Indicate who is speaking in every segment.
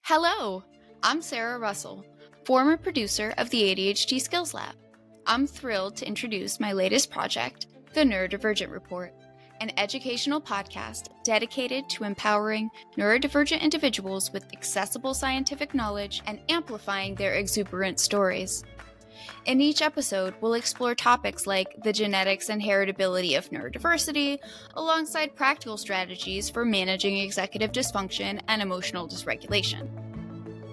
Speaker 1: Hello, I'm Sarah Russell, former producer of the AuDHD Skills Lab. I'm thrilled to introduce my latest project, the Neurodivergent Report, an educational podcast dedicated to empowering neurodivergent individuals with accessible scientific knowledge and amplifying their exuberant stories. In each episode, we'll explore topics like the genetics and heritability of neurodiversity, alongside practical strategies for managing executive dysfunction and emotional dysregulation.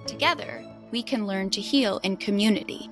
Speaker 1: Together, we can learn to heal in community.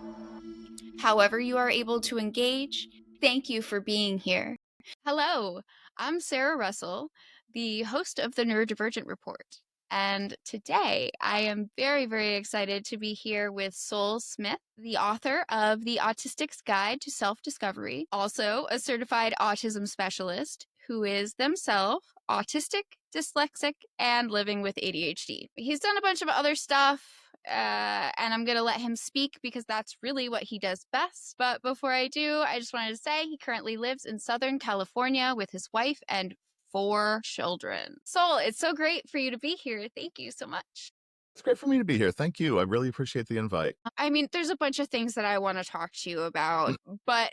Speaker 1: However you are able to engage, thank you for being here. Hello, I'm Sarah Russell, the host of the Neurodivergent Report. And today I am very, very excited to be here with Sol Smith, the author of The Autistic's Guide to Self-Discovery, also a certified autism specialist who is themselves autistic, dyslexic, and living with ADHD. He's done a bunch of other stuff, and I'm going to let him speak because that's really what he does best. But before I do, I just wanted to say he currently lives in Southern California with his wife and 4 children. Sol, it's so great for you to be here. Thank you so much.
Speaker 2: It's great for me to be here. Thank you. I really appreciate the invite.
Speaker 1: I mean, there's a bunch of things that I want to talk to you about, but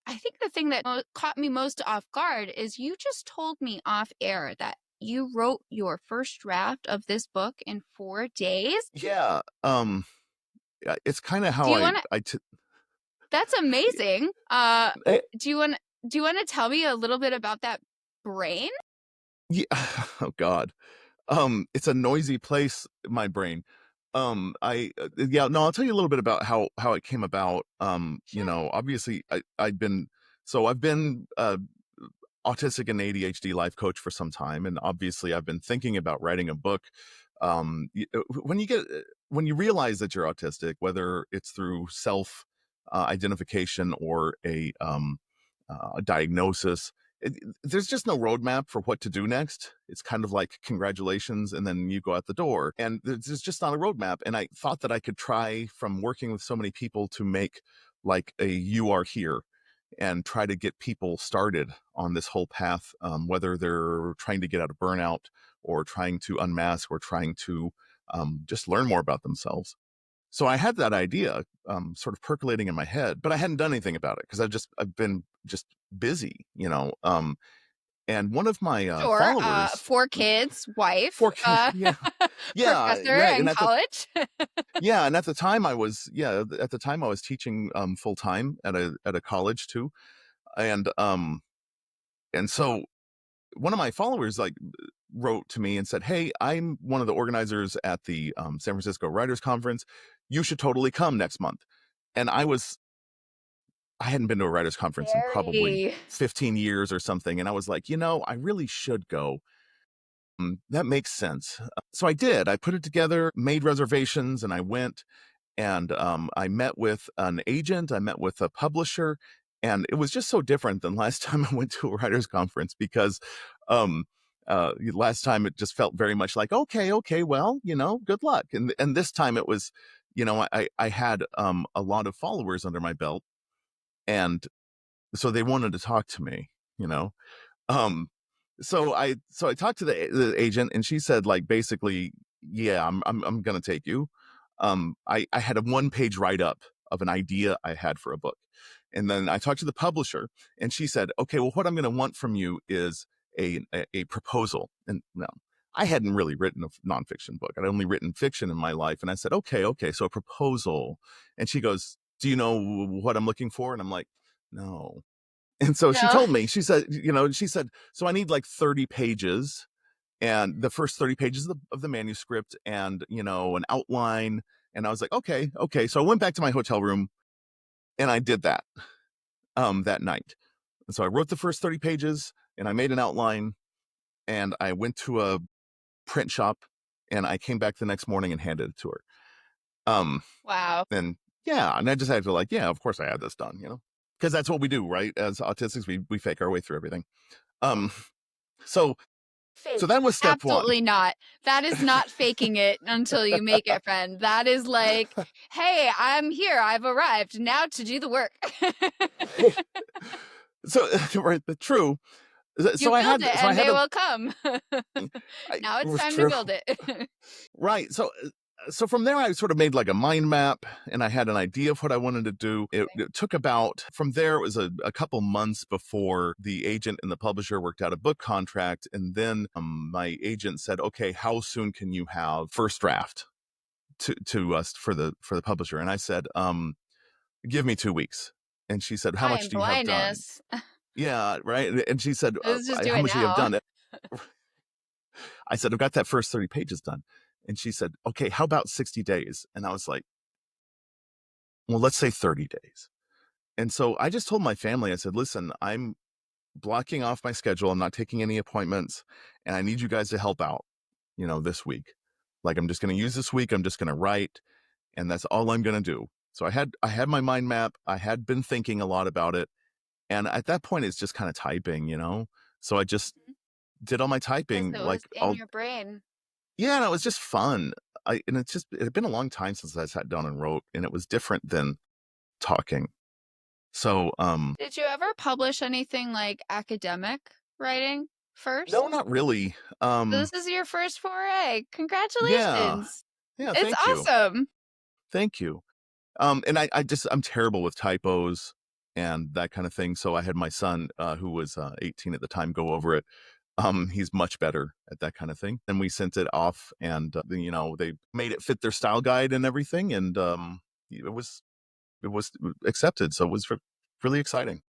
Speaker 1: I think the thing that caught me most off guard is you just told me off air that you wrote your first draft of this book in 4 days.
Speaker 2: Yeah. It's kind of how
Speaker 1: That's amazing.
Speaker 2: Eh,
Speaker 1: Do you want to tell me a little bit about that brain?
Speaker 2: yeah. Oh God. It's a noisy place, my brain. I'll tell you a little bit about how it came about.
Speaker 1: Sure.
Speaker 2: Obviously I've been autistic and ADHD life coach for some time, and obviously I've been thinking about writing a book. When you realize that you're autistic, whether it's through self identification or a diagnosis, there's just no roadmap for what to do next. It's kind of like congratulations, and then you go out the door, and there's just not a roadmap. And I thought that I could try, from working with so many people, to make like a "You Are Here" and try to get people started on this whole path, whether they're trying to get out of burnout or trying to unmask or trying to just learn more about themselves. So I had that idea sort of percolating in my head, but I hadn't done anything about it because I've been just busy. And one of my
Speaker 1: Sure.
Speaker 2: followers,
Speaker 1: 4 kids, wife,
Speaker 2: 4 kids, yeah,
Speaker 1: professor
Speaker 2: right,
Speaker 1: in college.
Speaker 2: and at the time I was teaching full time at a college too, and so one of my followers wrote to me and said, "Hey, I'm one of the organizers at the San Francisco Writers Conference. You should totally come next month." And I hadn't been to a writers conference in probably 15 years or something. And I was like, I really should go. That makes sense. So I did. I put it together, made reservations, and I went. And I met with an agent. I met with a publisher. And it was just so different than last time I went to a writers conference because last time it just felt very much like, okay, well, good luck. And this time it was, I had a lot of followers under my belt. And so they wanted to talk to me, you know. Um, so I talked to the agent, and she said, like, basically, yeah, I'm gonna take you. I had a 1-page write-up of an idea I had for a book. And then I talked to the publisher, and she said, okay, well, what I'm gonna want from you is a proposal. And no, I hadn't really written a nonfiction book. I'd only written fiction in my life. And I said, okay, so a proposal. And she goes, do you know what I'm looking for? And I'm like, no. And so she
Speaker 1: No.
Speaker 2: told me, she said, so I need like 30 pages, and the first 30 pages of the manuscript, and, an outline. And I was like, okay. So I went back to my hotel room and I did that, that night. And so I wrote the first 30 pages and I made an outline, and I went to a print shop, and I came back the next morning and handed it to her.
Speaker 1: Wow.
Speaker 2: And I just had to of course I had this done, because that's what we do, right? As autistics, we fake our way through everything. So that was step
Speaker 1: Absolutely
Speaker 2: 1.
Speaker 1: not. That is not faking it until you make it, friend. That is like, hey, I'm here. I've arrived now to do the work.
Speaker 2: So right, true.
Speaker 1: You
Speaker 2: So I
Speaker 1: build
Speaker 2: had
Speaker 1: it
Speaker 2: so I
Speaker 1: and
Speaker 2: had
Speaker 1: they
Speaker 2: a
Speaker 1: will come.
Speaker 2: I
Speaker 1: Now it's
Speaker 2: was
Speaker 1: time to
Speaker 2: true.
Speaker 1: build it.
Speaker 2: Right. So from there, I sort of made like a mind map, and I had an idea of what I wanted to do. It took about from there. It was a couple months before the agent and the publisher worked out a book contract, and then my agent said, "Okay, how soon can you have first draft to us for the publisher?" And I said, "Give me 2 weeks." And she said, "How much
Speaker 1: Fine,
Speaker 2: do you have done?"
Speaker 1: blindness.
Speaker 2: Yeah, right. And she said,
Speaker 1: Let's just do
Speaker 2: "How
Speaker 1: it
Speaker 2: much do you have
Speaker 1: now.
Speaker 2: done?" I said, "I've got that first 30 pages done." And she said, "Okay, how about 60 days?" And I was like, "Well, let's say 30 days." And so I just told my family, I said, "Listen, I'm blocking off my schedule. I'm not taking any appointments, and I need you guys to help out, this week. Like, I'm just going to use this week. I'm just going to write, and that's all I'm going to do." So I had my mind map. I had been thinking a lot about it. And at that point, it's just kind of typing. So I just did all my
Speaker 1: Because
Speaker 2: typing,
Speaker 1: it was
Speaker 2: like
Speaker 1: in
Speaker 2: all,
Speaker 1: your brain.
Speaker 2: yeah, no, it was just fun. It had been a long time since I sat down and wrote, and it was different than talking. So,
Speaker 1: Did you ever publish anything like academic writing
Speaker 2: no,
Speaker 1: first?
Speaker 2: not really.
Speaker 1: So this is your first foray.
Speaker 2: Yeah,
Speaker 1: Congratulations.
Speaker 2: yeah,
Speaker 1: It's
Speaker 2: thank you.
Speaker 1: awesome.
Speaker 2: Thank you. And I'm terrible with typos and that kind of thing. So I had my son, who was 18 at the time, go over it. He's much better at that kind of thing. And we sent it off, and they made it fit their style guide and everything, and it was accepted. So it was really exciting.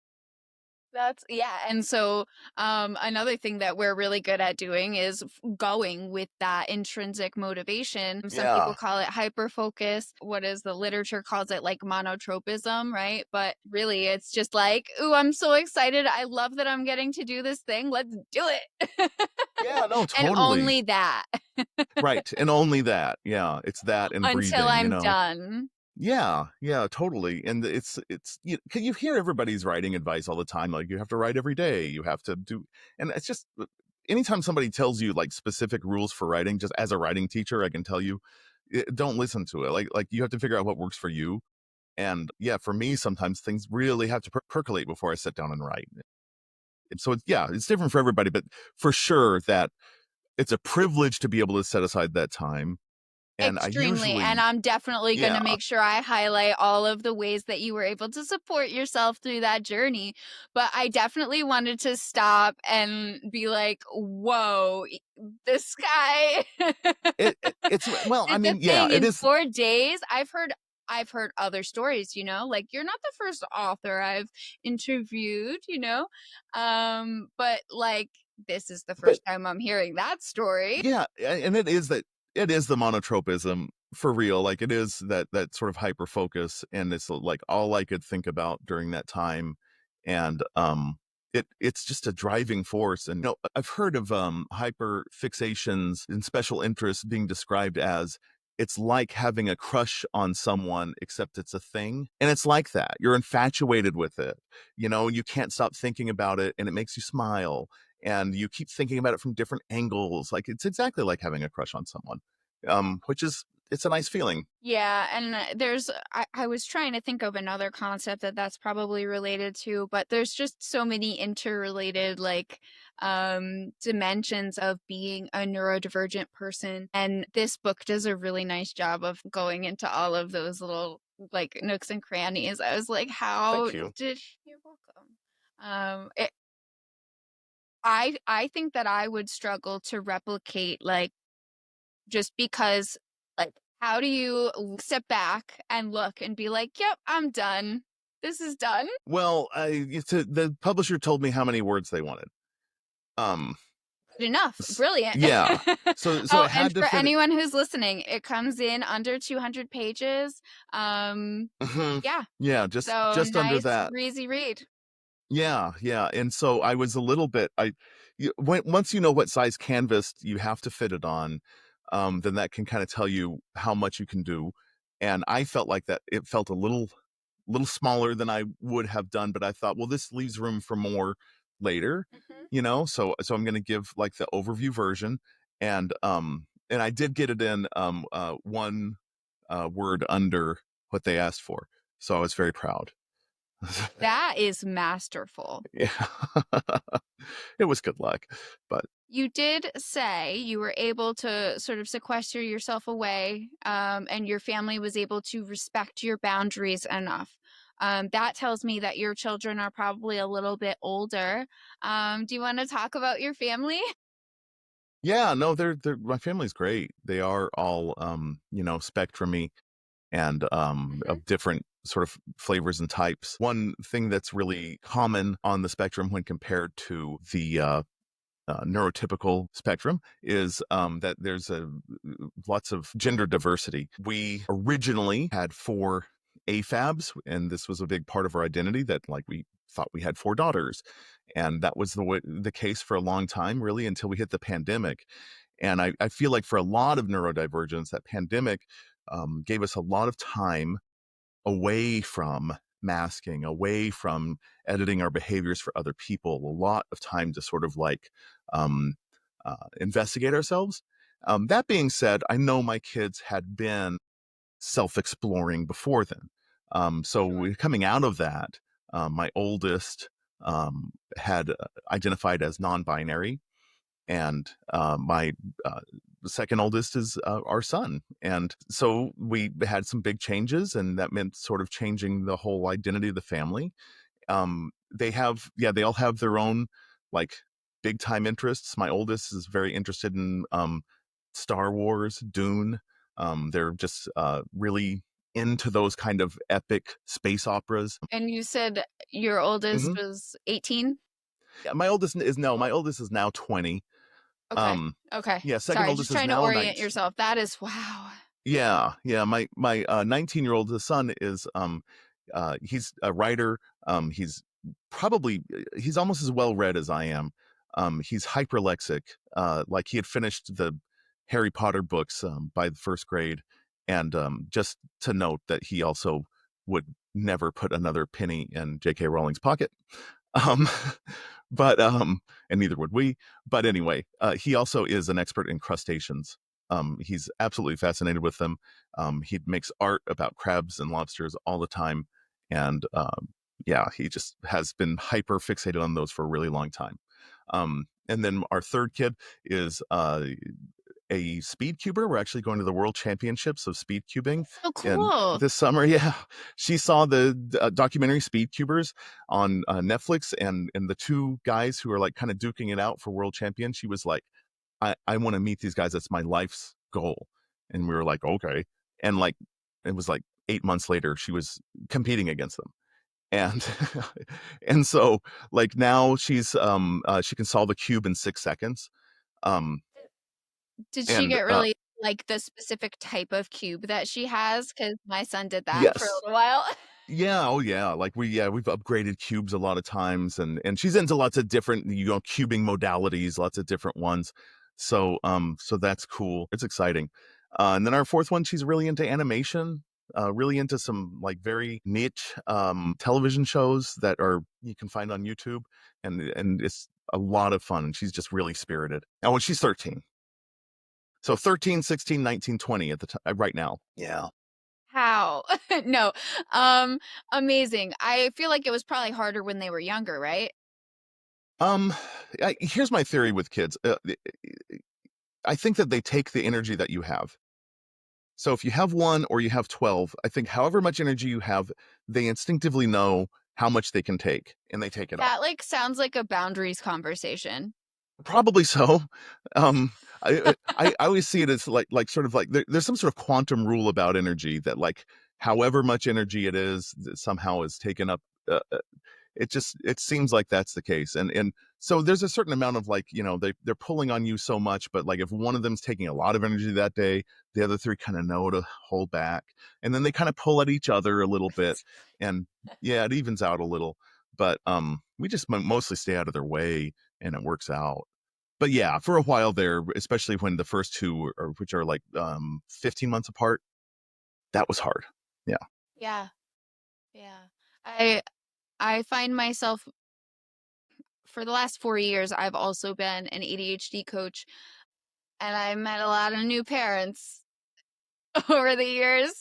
Speaker 1: That's yeah, and so another thing that we're really good at doing is going with that intrinsic motivation. Some people
Speaker 2: Yeah.
Speaker 1: call it hyper focus. What is the literature calls it like monotropism, right? But really it's just like, "Ooh, I'm so excited. I love that I'm getting to do this thing. Let's do it."
Speaker 2: Yeah, no,
Speaker 1: And
Speaker 2: totally.
Speaker 1: only that
Speaker 2: Right. And only that. Yeah. It's that and
Speaker 1: until
Speaker 2: breathing,
Speaker 1: I'm done.
Speaker 2: Yeah, yeah, totally. And you hear everybody's writing advice all the time. Like, you have to write every day. You have to do, and it's just anytime somebody tells you like specific rules for writing, just as a writing teacher, I can tell you, don't listen to it. Like you have to figure out what works for you. And yeah, for me, sometimes things really have to percolate before I sit down and write. And so it's different for everybody, but for sure that it's a privilege to be able to set aside that time. And I
Speaker 1: Extremely. And
Speaker 2: usually,
Speaker 1: I'm definitely going to
Speaker 2: yeah,
Speaker 1: make sure I highlight all of the ways that you were able to support yourself through that journey. But I definitely wanted to stop and be like, whoa, this guy
Speaker 2: it's well, I
Speaker 1: did the
Speaker 2: mean, yeah,
Speaker 1: thing
Speaker 2: it
Speaker 1: in
Speaker 2: is.
Speaker 1: 4 days. I've heard other stories, like you're not the first author I've interviewed. But like this is the
Speaker 2: But
Speaker 1: first time I'm hearing that story.
Speaker 2: yeah, and it is the monotropism for real. Like, it is that sort of hyper focus, and it's like all I could think about during that time. And it's just a driving force. And I've heard of hyper fixations and special interests being described as, it's like having a crush on someone, except it's a thing. And it's like that. You're infatuated with it. You can't stop thinking about it, and it makes you smile, and you keep thinking about it from different angles. Like, it's exactly like having a crush on someone, which is, it's a nice feeling.
Speaker 1: Yeah, and I was trying to think of another concept that's probably related to, but there's just so many interrelated like dimensions of being a neurodivergent person. And this book does a really nice job of going into all of those little like nooks and crannies. I was like, how
Speaker 2: Thank you.
Speaker 1: did you're welcome. I think that I would struggle to replicate like just because like how do you sit back and look and be like, "Yep, I'm done. This is done."
Speaker 2: Well, the publisher told me how many words they wanted. Um,
Speaker 1: Good enough. Brilliant.
Speaker 2: yeah. So
Speaker 1: Oh,
Speaker 2: it
Speaker 1: and
Speaker 2: had to
Speaker 1: for
Speaker 2: fit.
Speaker 1: anyone who's listening, it comes in under 200 pages. Um
Speaker 2: Mhm.
Speaker 1: yeah.
Speaker 2: Yeah,
Speaker 1: So
Speaker 2: just under
Speaker 1: nice
Speaker 2: that.
Speaker 1: breezy read.
Speaker 2: Yeah, yeah. And so I was a little bit. Once you know what size canvas you have to fit it on, then that can kind of tell you how much you can do. And I felt like that it felt a little smaller than I would have done, but I thought, well, this leaves room for more later,
Speaker 1: Mhm.
Speaker 2: So I'm going to give like the overview version, and I did get it in one word under what they asked for, so I was very proud.
Speaker 1: That is masterful.
Speaker 2: Yeah. It was good luck, but
Speaker 1: You did say you were able to sort of sequester yourself away, and your family was able to respect your boundaries enough. That tells me that your children are probably a little bit older. Do you want to talk about your family?
Speaker 2: yeah, no, they're my family's great. They are all, spectrumy and
Speaker 1: Mhm.
Speaker 2: of different sort of flavors and types. One thing that's really common on the spectrum when compared to the neurotypical spectrum is that there's lots of gender diversity. We originally had four AFABs, and this was a big part of our identity that like we thought we had four daughters. And that was the case for a long time, really, until we hit the pandemic. And I feel like for a lot of neurodivergence, that pandemic gave us a lot of time away from masking, away from editing our behaviors for other people, a lot of time to sort of like um, investigate ourselves. That being said, I know my kids had been self exploring before then.
Speaker 1: Sure.
Speaker 2: Coming out of that, my oldest had identified as non binary, and my uh, second oldest is our son. And so we had some big changes, and that meant sort of changing the whole identity of the family. They all have their own like big time interests. My oldest is very interested in Star Wars, Dune. They're just really into those kind of epic space operas.
Speaker 1: And you said your oldest
Speaker 2: Mhm.
Speaker 1: was 18?
Speaker 2: Yeah, my oldest is now 20.
Speaker 1: Okay.
Speaker 2: Um,
Speaker 1: Okay.
Speaker 2: yeah, second
Speaker 1: Sorry, just
Speaker 2: oldest is
Speaker 1: trying to
Speaker 2: now
Speaker 1: orient
Speaker 2: 19.
Speaker 1: yourself. That is wow.
Speaker 2: Yeah, yeah. My 19-year-old son is he's a writer. He's he's almost as well read as I am. He's hyperlexic. Like he had finished the Harry Potter books by the first grade, and just to note that he also would never put another penny in J.K. Rowling's pocket. Um, but and neither would we. But anyway, he also is an expert in crustaceans. He's absolutely fascinated with them. He makes art about crabs and lobsters all the time, and yeah, he just has been hyper fixated on those for a really long time. And then our third kid is a speed cuber. We're actually going to the world championships of speed cubing
Speaker 1: So
Speaker 2: in
Speaker 1: cool.
Speaker 2: this summer. Yeah, she saw the documentary Speed Cubers on Netflix, and the two guys who are like kind of duking it out for world champion. She was like, I want to meet these guys. That's my life's goal. And we were like, okay. And like, it was like 8 months later, she was competing against them. And and so like now she can solve a cube in 6 seconds. Um
Speaker 1: Did she
Speaker 2: and
Speaker 1: get really like the specific type of cube that she has? Because my son did that for a
Speaker 2: yes.
Speaker 1: little while.
Speaker 2: Yeah, oh yeah. Like we've upgraded cubes a lot of times, and she's into lots of different, cubing modalities, lots of different ones. So that's cool. It's exciting. And then our fourth one, she's really into animation, really into some like very niche television shows that are you can find on YouTube, and it's a lot of fun. And she's just really spirited. Oh, and she's 13. So 13, 16, 19, 20 at the time right now. Yeah.
Speaker 1: How? No. Amazing. I feel like it was probably harder when they were younger, right?
Speaker 2: Um, here's my theory with kids. I think that they take the energy that you have. So if you have one or you have 12, I think however much energy you have, they instinctively know how much they can take and they take it all.
Speaker 1: That like sounds like a boundaries conversation.
Speaker 2: Probably so. Um, I always see it as like sort of like there's some sort of quantum rule about energy that like however much energy it is that somehow is taken up. It seems like that's the case, and so there's a certain amount of like they're pulling on you so much, but like if one of them's taking a lot of energy that day, the other three kind of know to hold back, and then they kind of pull at each other a little bit, and yeah, it evens out a little. But we just mostly stay out of their way, and it works out. But yeah, for a while there, especially when the first two are, which are like 15 months apart, that was hard. Yeah.
Speaker 1: Yeah. Yeah. I I find myself for the last 4 years I've also been an ADHD coach, and I met a lot of new parents over the years.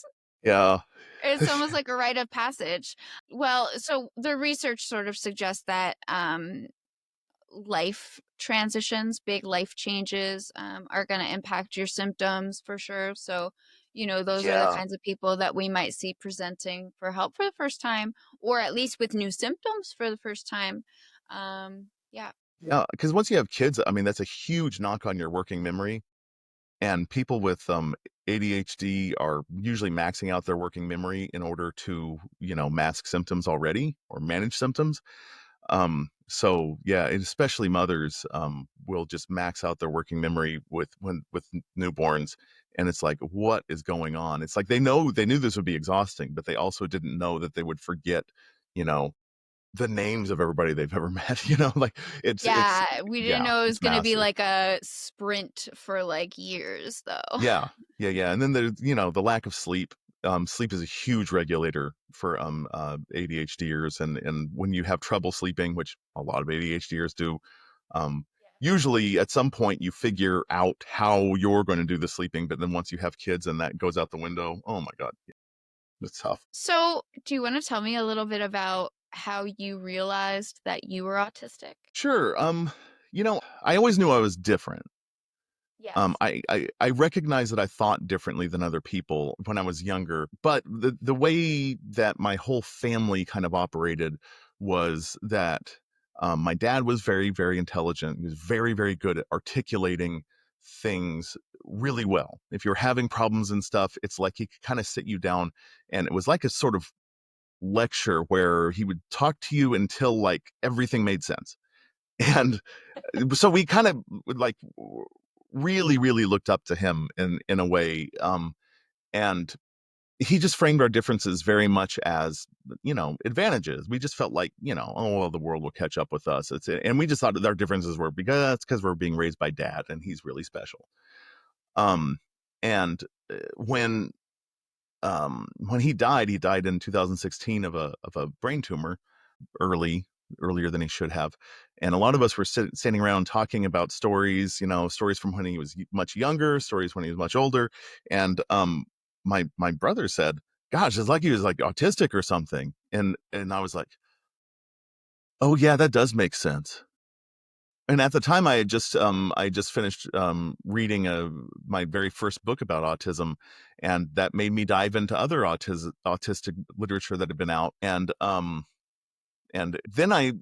Speaker 2: Yeah.
Speaker 1: It's almost like a rite of passage. Well, so the research sort of suggests that life transitions, big life changes, are going to impact your symptoms for sure. So, those are the
Speaker 2: Yeah.
Speaker 1: kinds of people that we might see presenting for help for the first time, or at least with new symptoms for the first time. Yeah.
Speaker 2: Yeah, because once you have kids, I mean, that's a huge knock on your working memory. And people with ADHD are usually maxing out their working memory in order to, mask symptoms already or manage symptoms. So yeah, and especially mothers will just max out their working memory with newborns, and it's like, what is going on? It's like they knew this would be exhausting, but they also didn't know that they would forget, you know, the names of everybody they've ever met. Like it's
Speaker 1: Yeah, we didn't
Speaker 2: yeah,
Speaker 1: know it was
Speaker 2: it's
Speaker 1: going to be
Speaker 2: massive.
Speaker 1: like a sprint for like years, though.
Speaker 2: Yeah, yeah, yeah. And then there's the lack of sleep. Sleep is a huge regulator for ADHDers, and when you have trouble sleeping, which a lot of ADHDers do, um, usually at some point you figure out how you're going to do the sleeping. But then once you have kids and that goes out the window, oh my God, it's tough.
Speaker 1: So, do you want to tell me a little bit about how you realized that you were autistic?
Speaker 2: Sure. I always knew I was different.
Speaker 1: Yes.
Speaker 2: I recognize that I thought differently than other people when I was younger, but the way that my whole family kind of operated was that my dad was very, very intelligent. He was very, very good at articulating things really well. If you're having problems and stuff, it's like he could kind of sit you down, and it was like a sort of lecture where he would talk to you until like everything made sense. And so we kind of like really, really looked up to him in a way. And he just framed our differences very much as, advantages. We just felt like, oh, well, the world will catch up with us. And we just thought that our differences were because we're being raised by dad and he's really special. Um, and when he died in 2016 of a brain tumor earlier than he should have. And a lot of us were standing around talking about stories, stories from when he was much younger, stories when he was much older. And my brother said, "Gosh, it's like he was like autistic or something." And I was like, "Oh yeah, that does make sense." And at the time, I just finished reading my very first book about autism, and that made me dive into other autistic literature that had been out. And then I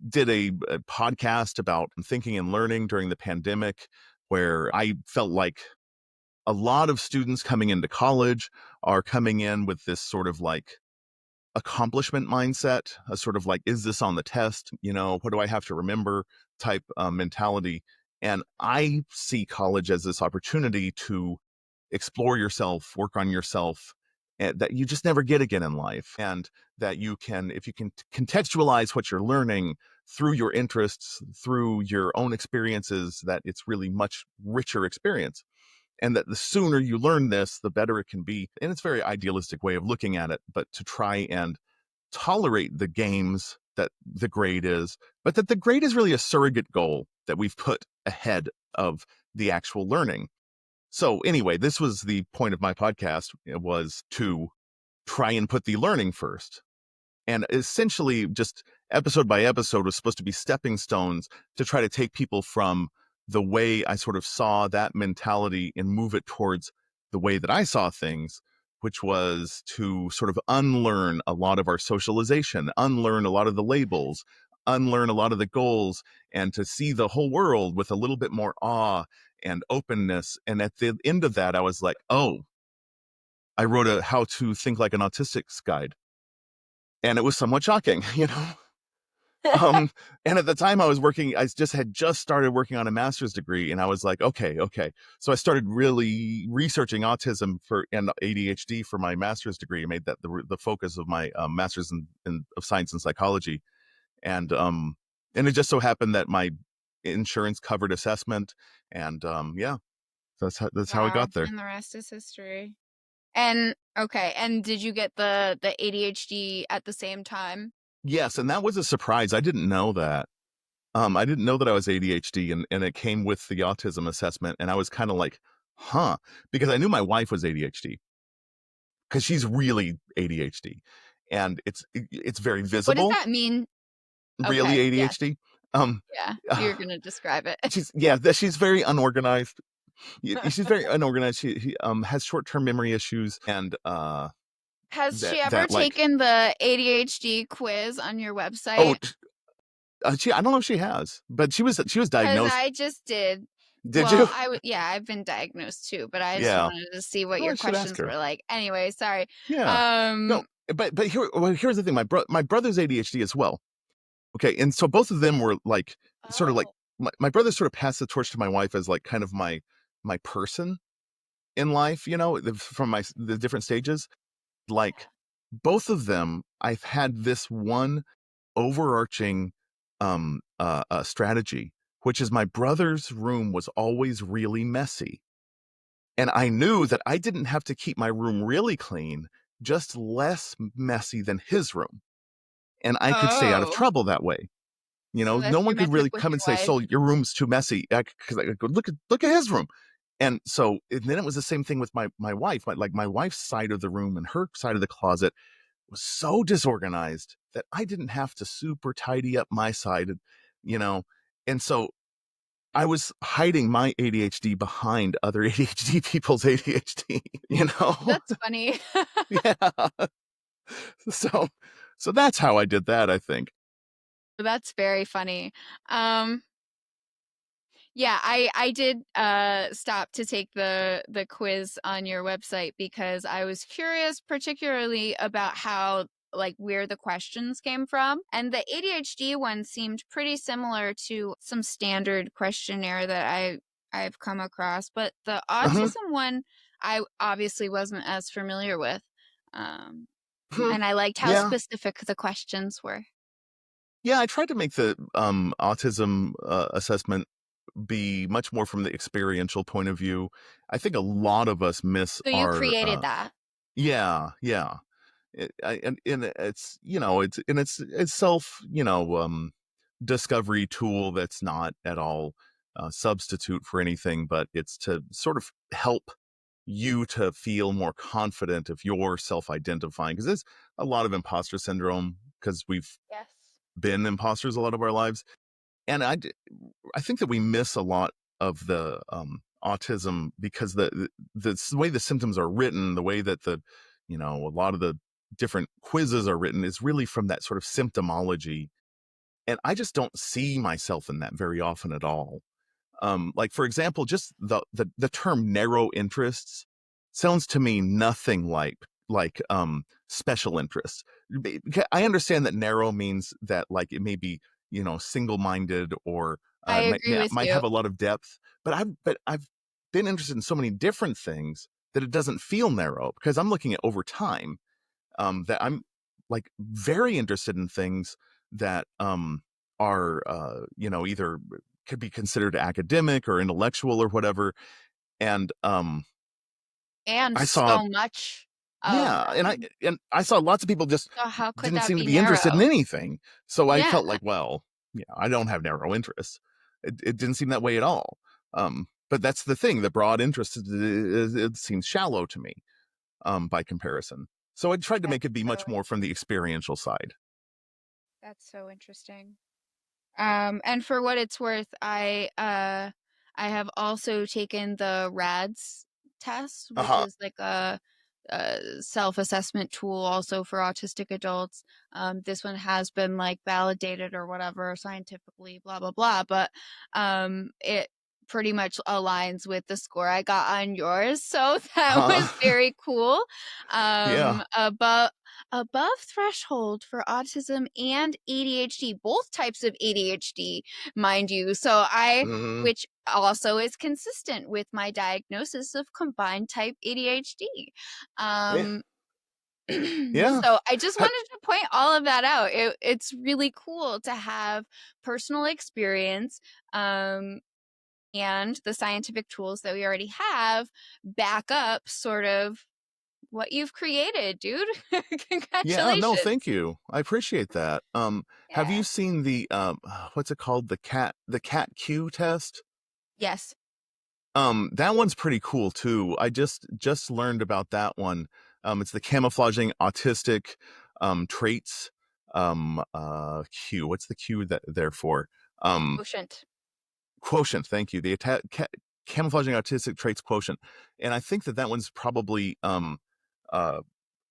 Speaker 2: did a podcast about thinking and learning during the pandemic, where I felt like a lot of students coming into college are coming in with this sort of like accomplishment mindset, a sort of like, is this on the test? What do I have to remember type mentality. And I see college as this opportunity to explore yourself, work on yourself, that you just never get again in life. And that you can, if you can contextualize what you're learning through your interests, through your own experiences, that it's really much richer experience. And that the sooner you learn this, the better it can be. And it's a very idealistic way of looking at it, but to try and tolerate the games that the grade is, but that the grade is really a surrogate goal that we've put ahead of the actual learning. So anyway, this was the point of my podcast, was to try and put the learning first. And essentially, just episode by episode was supposed to be stepping stones to try to take people from the way I sort of saw that mentality and move it towards the way that I saw things, which was to sort of unlearn a lot of our socialization, unlearn a lot of the labels, unlearn a lot of the goals, and to see the whole world with a little bit more awe and openness. And at the end of that, I was like, oh, I wrote a how to think like an autistic's guide. And it was somewhat shocking, Um, and at the time I had just started working on a master's degree, and I was like, okay. So I started really researching autism and ADHD for my master's degree. I made that the focus of my master's of science and psychology. And it just so happened that my insurance covered assessment, and yeah, that's how I
Speaker 1: Wow,
Speaker 2: got there.
Speaker 1: and the rest is history. And okay, and did you get the ADHD at the same time?
Speaker 2: Yes, and that was a surprise. I didn't know that. I didn't know that I was ADHD, and it came with the autism assessment, and I was kind of like, huh, because I knew my wife was ADHD because she's really ADHD, and it's very
Speaker 1: What does
Speaker 2: visible,
Speaker 1: that mean?
Speaker 2: really
Speaker 1: Okay, yes.
Speaker 2: ADHD.
Speaker 1: Yeah,
Speaker 2: uh,
Speaker 1: you're gonna describe it.
Speaker 2: she's very unorganized. She's very unorganized. She has short-term memory issues, and
Speaker 1: Has she ever
Speaker 2: that like,
Speaker 1: taken the ADHD quiz on your
Speaker 2: oh,
Speaker 1: website?
Speaker 2: I don't know if she has, but she was
Speaker 1: 'Cause
Speaker 2: diagnosed.
Speaker 1: I just did.
Speaker 2: Did
Speaker 1: Well,
Speaker 2: you?
Speaker 1: yeah, I've been diagnosed too, but I just
Speaker 2: Yeah.
Speaker 1: wanted to see what
Speaker 2: Well,
Speaker 1: your
Speaker 2: I should ask
Speaker 1: questions
Speaker 2: her.
Speaker 1: were like. Anyway, sorry.
Speaker 2: Yeah. No,
Speaker 1: Um,
Speaker 2: but here's the thing. My brother's ADHD as well. Okay, and so both of them were like sort of like
Speaker 1: oh,
Speaker 2: my brother sort of passed the torch to my wife as like kind of my person in life, from the different stages. Like both of them, I've had this one overarching strategy, which is my brother's room was always really messy. And I knew that I didn't have to keep my room really clean, just less messy than his room. And I could stay out of
Speaker 1: oh,
Speaker 2: trouble that way.
Speaker 1: so
Speaker 2: No
Speaker 1: that's
Speaker 2: one
Speaker 1: your
Speaker 2: could
Speaker 1: metric
Speaker 2: really
Speaker 1: with
Speaker 2: come and
Speaker 1: your
Speaker 2: say,
Speaker 1: wife.
Speaker 2: "So your room's too messy." Because I go, look at his room. And so and then it was the same thing with my wife. My wife's side of the room and her side of the closet was so disorganized that I didn't have to super tidy up my side, you know. And so I was hiding my ADHD behind other ADHD people's ADHD, you know?
Speaker 1: That's funny.
Speaker 2: Yeah. So so that's how I did that, I think.
Speaker 1: That's very funny. Um, yeah, I did stop to take the quiz on your website because I was curious particularly about how like where the questions came from. And the ADHD one seemed pretty similar to some standard questionnaire that I've come across, but the
Speaker 2: Uh-huh.
Speaker 1: autism one I obviously wasn't as familiar with. Um,
Speaker 2: Hmm.
Speaker 1: and I liked how
Speaker 2: Yeah.
Speaker 1: specific the questions were.
Speaker 2: Yeah, I tried to make the autism assessment be much more from the experiential point of view. I think a lot of us miss
Speaker 1: So you
Speaker 2: our
Speaker 1: created that.
Speaker 2: yeah, yeah. And it's it's self discovery tool that's not at all substitute for anything, but it's to sort of help you to feel more confident if you're self-identifying, because there's a lot of imposter syndrome because we've
Speaker 1: Yes.
Speaker 2: been imposters a lot of our lives. And I think that we miss a lot of the autism because the way the symptoms are written, the way that a lot of the different quizzes are written is really from that sort of symptomology. And I just don't see myself in that very often at all. Like for example, just the term narrow interests sounds to me nothing like special interests. I understand that narrow means that like it may be single-minded or
Speaker 1: I
Speaker 2: might,
Speaker 1: agree with
Speaker 2: might
Speaker 1: you.
Speaker 2: have a lot of depth. But I've been interested in so many different things that it doesn't feel narrow because I'm looking at over time. That I'm like very interested in things that are either could be considered academic or intellectual or whatever. And
Speaker 1: And
Speaker 2: I saw
Speaker 1: so much of
Speaker 2: yeah,
Speaker 1: them.
Speaker 2: and I saw lots of people just
Speaker 1: So how could
Speaker 2: didn't
Speaker 1: that
Speaker 2: seem to
Speaker 1: be
Speaker 2: be interested in
Speaker 1: narrow?
Speaker 2: anything. So I
Speaker 1: Yeah,
Speaker 2: felt like, well, yeah, I don't have narrow interests. It didn't seem that way at all. But that's the thing. The broad interest it seems shallow to me by comparison. So I tried to
Speaker 1: that's
Speaker 2: make it be
Speaker 1: so
Speaker 2: much more from the experiential side.
Speaker 1: that's so interesting. And for what it's worth, I have also taken the RADS test, which
Speaker 2: Uh-huh.
Speaker 1: is like a self-assessment tool also for autistic adults. This one has been like validated or whatever scientifically, blah blah blah, but it pretty much aligns with the score I got on yours. So that was
Speaker 2: Huh.
Speaker 1: very cool.
Speaker 2: Yeah.
Speaker 1: Above threshold for autism and ADHD, both types of ADHD, mind you.
Speaker 2: Mhm.
Speaker 1: Which also is consistent with my diagnosis of combined type ADHD.
Speaker 2: Yeah.
Speaker 1: Um,
Speaker 2: Yeah.
Speaker 1: so I just
Speaker 2: Ha-
Speaker 1: wanted to point all of that out. It's really cool to have personal experience. And the scientific tools that we already have back up sort of what you've created, dude.
Speaker 2: Yeah, no, thank
Speaker 1: Congratulations.
Speaker 2: you. I appreciate that. Have you
Speaker 1: Yeah.
Speaker 2: seen the what's it called? The cat Q test?
Speaker 1: Yes.
Speaker 2: That one's pretty cool too. I just learned about that one. It's the camouflaging autistic traits Q. What's the Q that there for?
Speaker 1: Quotient.
Speaker 2: Quotient. Thank you. The camouflaging autistic traits quotient, and I think that that one's probably uh,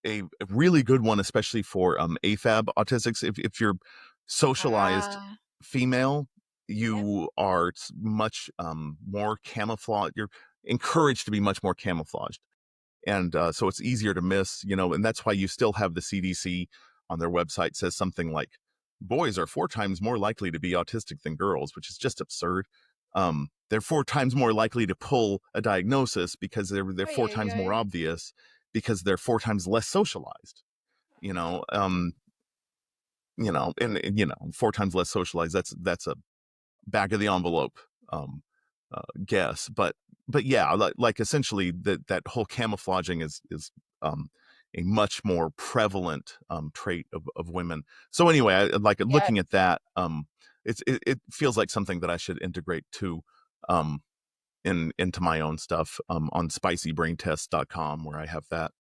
Speaker 2: a really good one, especially for AFAB autistics. If you're socialized
Speaker 1: Ah,
Speaker 2: female,
Speaker 1: yep.
Speaker 2: you are much more camouflaged. You're encouraged to be much more camouflaged, and so it's easier to miss. And that's why you still have the CDC on their website says something like boys are 4 times more likely to be autistic than girls, which is just absurd. They're 4 times more likely to pull a diagnosis because they're
Speaker 1: Ay,
Speaker 2: four
Speaker 1: ay,
Speaker 2: times more
Speaker 1: ay.
Speaker 2: obvious because they're 4 times less socialized. You know, um, and 4 times less socialized. That's a back of the envelope um, guess, but yeah, like essentially that whole camouflaging is um, a much more prevalent trait of women. So anyway, like
Speaker 1: Yeah.
Speaker 2: looking at that, it feels like something that I should integrate too. Into my own stuff on spicybraintest.com where I have that.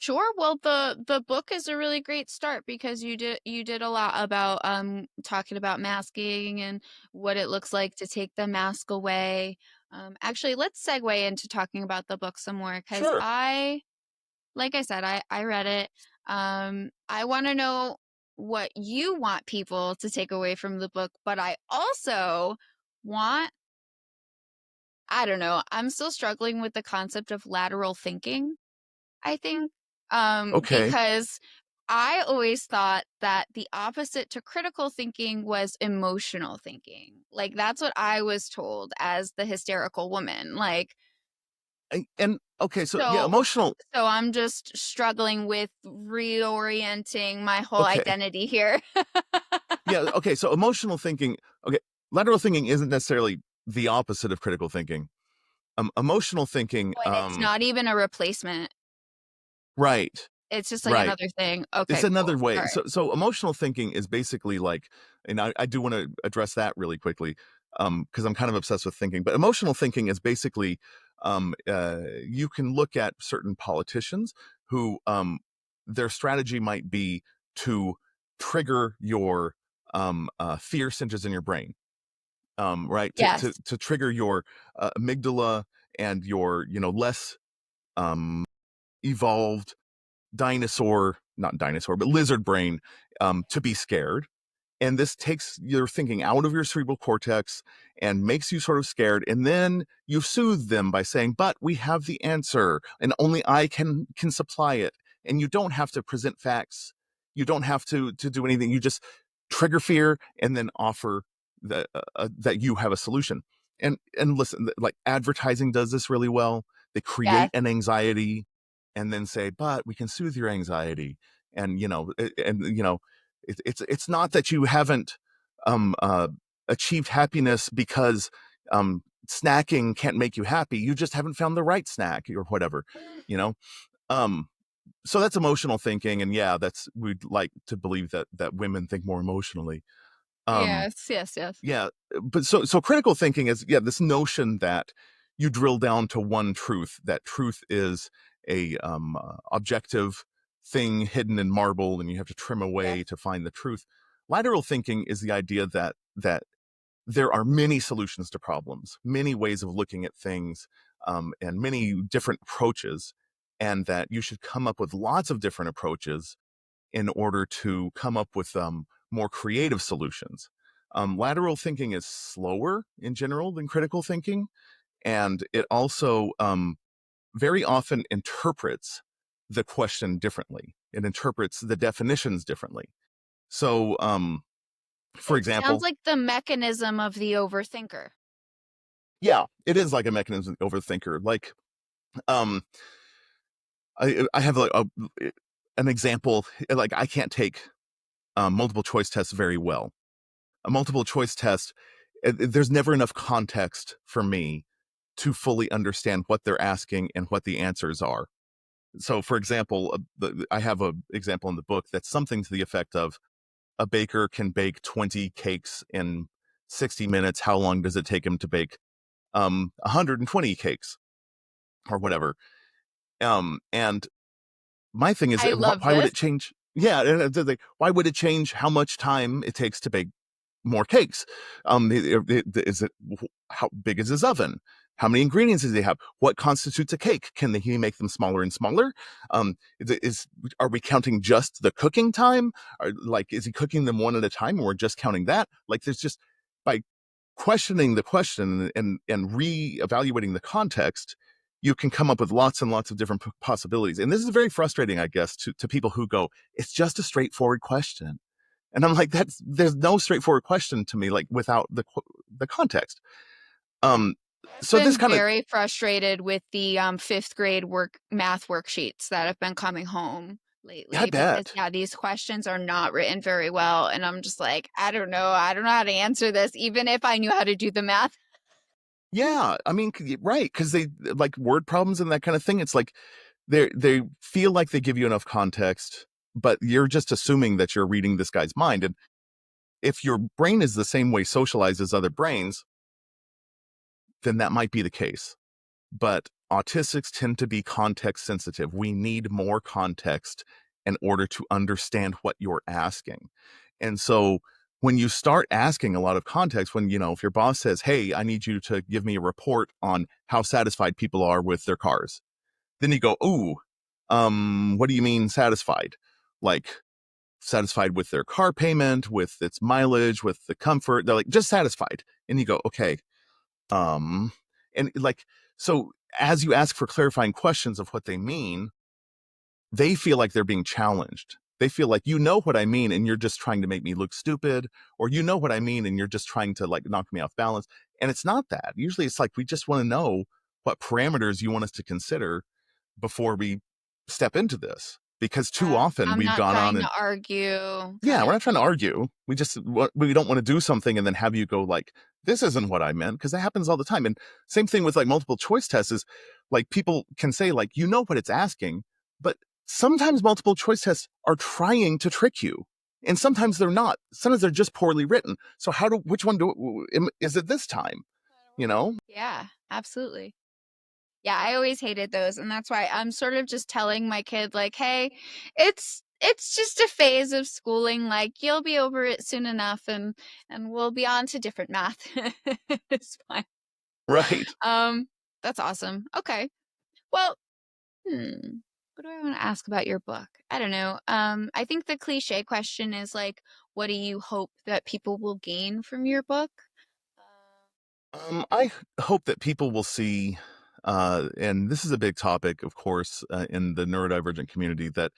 Speaker 1: Sure. Well, the book is a really great start because you did a lot about talking about masking and what it looks like to take the mask away. Actually, let's segue into talking about the book some more because
Speaker 2: Sure.
Speaker 1: like I said, I read it. I want to know what you want people to take away from the book, but I also want, I don't know, I'm still struggling with the concept of lateral thinking, I think,
Speaker 2: Okay.
Speaker 1: because I always thought that the opposite to critical thinking was emotional thinking. Like that's what I was told as the hysterical woman. Like
Speaker 2: And okay, so yeah,
Speaker 1: so
Speaker 2: emotional.
Speaker 1: so I'm just struggling with reorienting my whole
Speaker 2: Okay.
Speaker 1: identity here.
Speaker 2: Yeah, okay, so emotional thinking. Okay, lateral thinking isn't necessarily the opposite of critical thinking. Emotional thinking,
Speaker 1: Oh, and it's not even a replacement.
Speaker 2: right,
Speaker 1: It's just like
Speaker 2: right.
Speaker 1: another thing.
Speaker 2: It's
Speaker 1: Okay,
Speaker 2: another
Speaker 1: cool.
Speaker 2: way.
Speaker 1: Sorry.
Speaker 2: So emotional thinking is basically like, and I do want to address that really quickly, because I'm kind of obsessed with thinking. But emotional thinking is basically, you can look at certain politicians who, their strategy might be to trigger your fear centers in your brain, right?
Speaker 1: Yes.
Speaker 2: To trigger your amygdala and your less um, evolved not dinosaur, but lizard brain to be scared. And this takes your thinking out of your cerebral cortex and makes you sort of scared. And then you soothe them by saying, but we have the answer and only I can supply it. And you don't have to present facts. You don't have to do anything. You just trigger fear and then offer that you have a solution. And listen, like advertising does this really well. They
Speaker 1: Yes.
Speaker 2: create an anxiety and then say, but we can soothe your anxiety. And it's not that you haven't um uh achieved happiness because snacking can't make you happy. You just haven't found the right snack or whatever, you know. um so that's emotional thinking, and yeah, that's we'd like to believe that women think more emotionally. um
Speaker 1: Yes, yes, yes.
Speaker 2: yeah, but so critical thinking is, yeah, this notion that you drill down to one truth. That truth is a objective thing hidden in marble, and you have to trim
Speaker 1: Yes.
Speaker 2: away to find the truth. Lateral thinking is the idea that there are many solutions to problems, many ways of looking at things, and many different approaches, and that you should come up with lots of different approaches in order to come up with more creative solutions. Lateral thinking is slower in general than critical thinking, and it also very often interprets the question differently. It interprets the definitions differently. So, for
Speaker 1: It sounds
Speaker 2: example,
Speaker 1: like the mechanism of the overthinker.
Speaker 2: yeah, it is like a mechanism overthinker. Like, um, I have like an example. Like, I can't take multiple choice tests very well. A multiple choice test, there's never enough context for me to fully understand what they're asking and what the answers are. So, for example, I have an example in the book that's something to the effect of a baker can bake 20 cakes in 60 minutes. How long does it take him to bake 120 cakes or whatever? And my thing is,
Speaker 1: I love
Speaker 2: why would
Speaker 1: this.
Speaker 2: it change? Yeah, why would it change how much time it takes to bake more cakes. Is it how big is his oven? How many ingredients does he have? What constitutes a cake? Can he make them smaller and smaller? Are we counting just the cooking time? Is he cooking them one at a time, and we're just counting that? Like, there's just by questioning the question and re-evaluating the context, you can come up with lots and lots of different possibilities. And this is very frustrating, I guess, to people who go, "It's just a straightforward question." And I'm like, there's no straightforward question to me, like, without the context.
Speaker 1: I've
Speaker 2: So this
Speaker 1: been
Speaker 2: kind of,
Speaker 1: very frustrated with the fifth grade math worksheets that have been coming home
Speaker 2: I
Speaker 1: lately because
Speaker 2: bet.
Speaker 1: these questions are not written very well, and I'm just like, I don't know how to answer this, even if I knew how to do the math.
Speaker 2: Yeah, I mean, right, because they like word problems and that kind of thing. It's like they feel like they give you enough context, but you're just assuming that you're reading this guy's mind. And if your brain is the same way socialized as other brains, then that might be the case. But autistics tend to be context sensitive. We need more context in order to understand what you're asking. And so when you start asking a lot of context, when, if your boss says, "Hey, I need you to give me a report on how satisfied people are with their cars," then you go, "Ooh, what do you mean satisfied? Like, satisfied with their car payment, with its mileage, with the comfort?" They're like, "Just satisfied." And you go, "Okay." Um, and like, so as you ask for clarifying questions of what they mean, they feel like they're being challenged. They feel like, what I mean, and you're just trying to make me look stupid, or what I mean, and you're just trying to like knock me off balance. And it's not that. Usually it's like, we just want to know what parameters you want us to consider before we step into this. Because too
Speaker 1: Yeah,
Speaker 2: often
Speaker 1: I'm
Speaker 2: we've
Speaker 1: not
Speaker 2: gone on
Speaker 1: trying
Speaker 2: and,
Speaker 1: to argue,
Speaker 2: yeah,
Speaker 1: kind
Speaker 2: we're
Speaker 1: of
Speaker 2: not trying to
Speaker 1: thing.
Speaker 2: argue. We don't want to do something and then have you go like, "This isn't what I meant," because that happens all the time. And same thing with like multiple choice tests is like, people can say like, what it's asking, but sometimes multiple choice tests are trying to trick you. And sometimes they're not. Sometimes they're just poorly written. So which one is it this time? You know?
Speaker 1: Yeah, absolutely. Yeah, I always hated those, and that's why I'm sort of just telling my kid like, "Hey, it's just a phase of schooling. Like you'll be over it soon enough, and we'll be on to different math." It's fine.
Speaker 2: Right.
Speaker 1: Um, that's awesome. Okay. Well, what do I want to ask about your book? I don't know. I think the cliche question is like, what do you hope that people will gain from your book?
Speaker 2: I hope that people will see, and this is a big topic, of course, in the neurodivergent community, that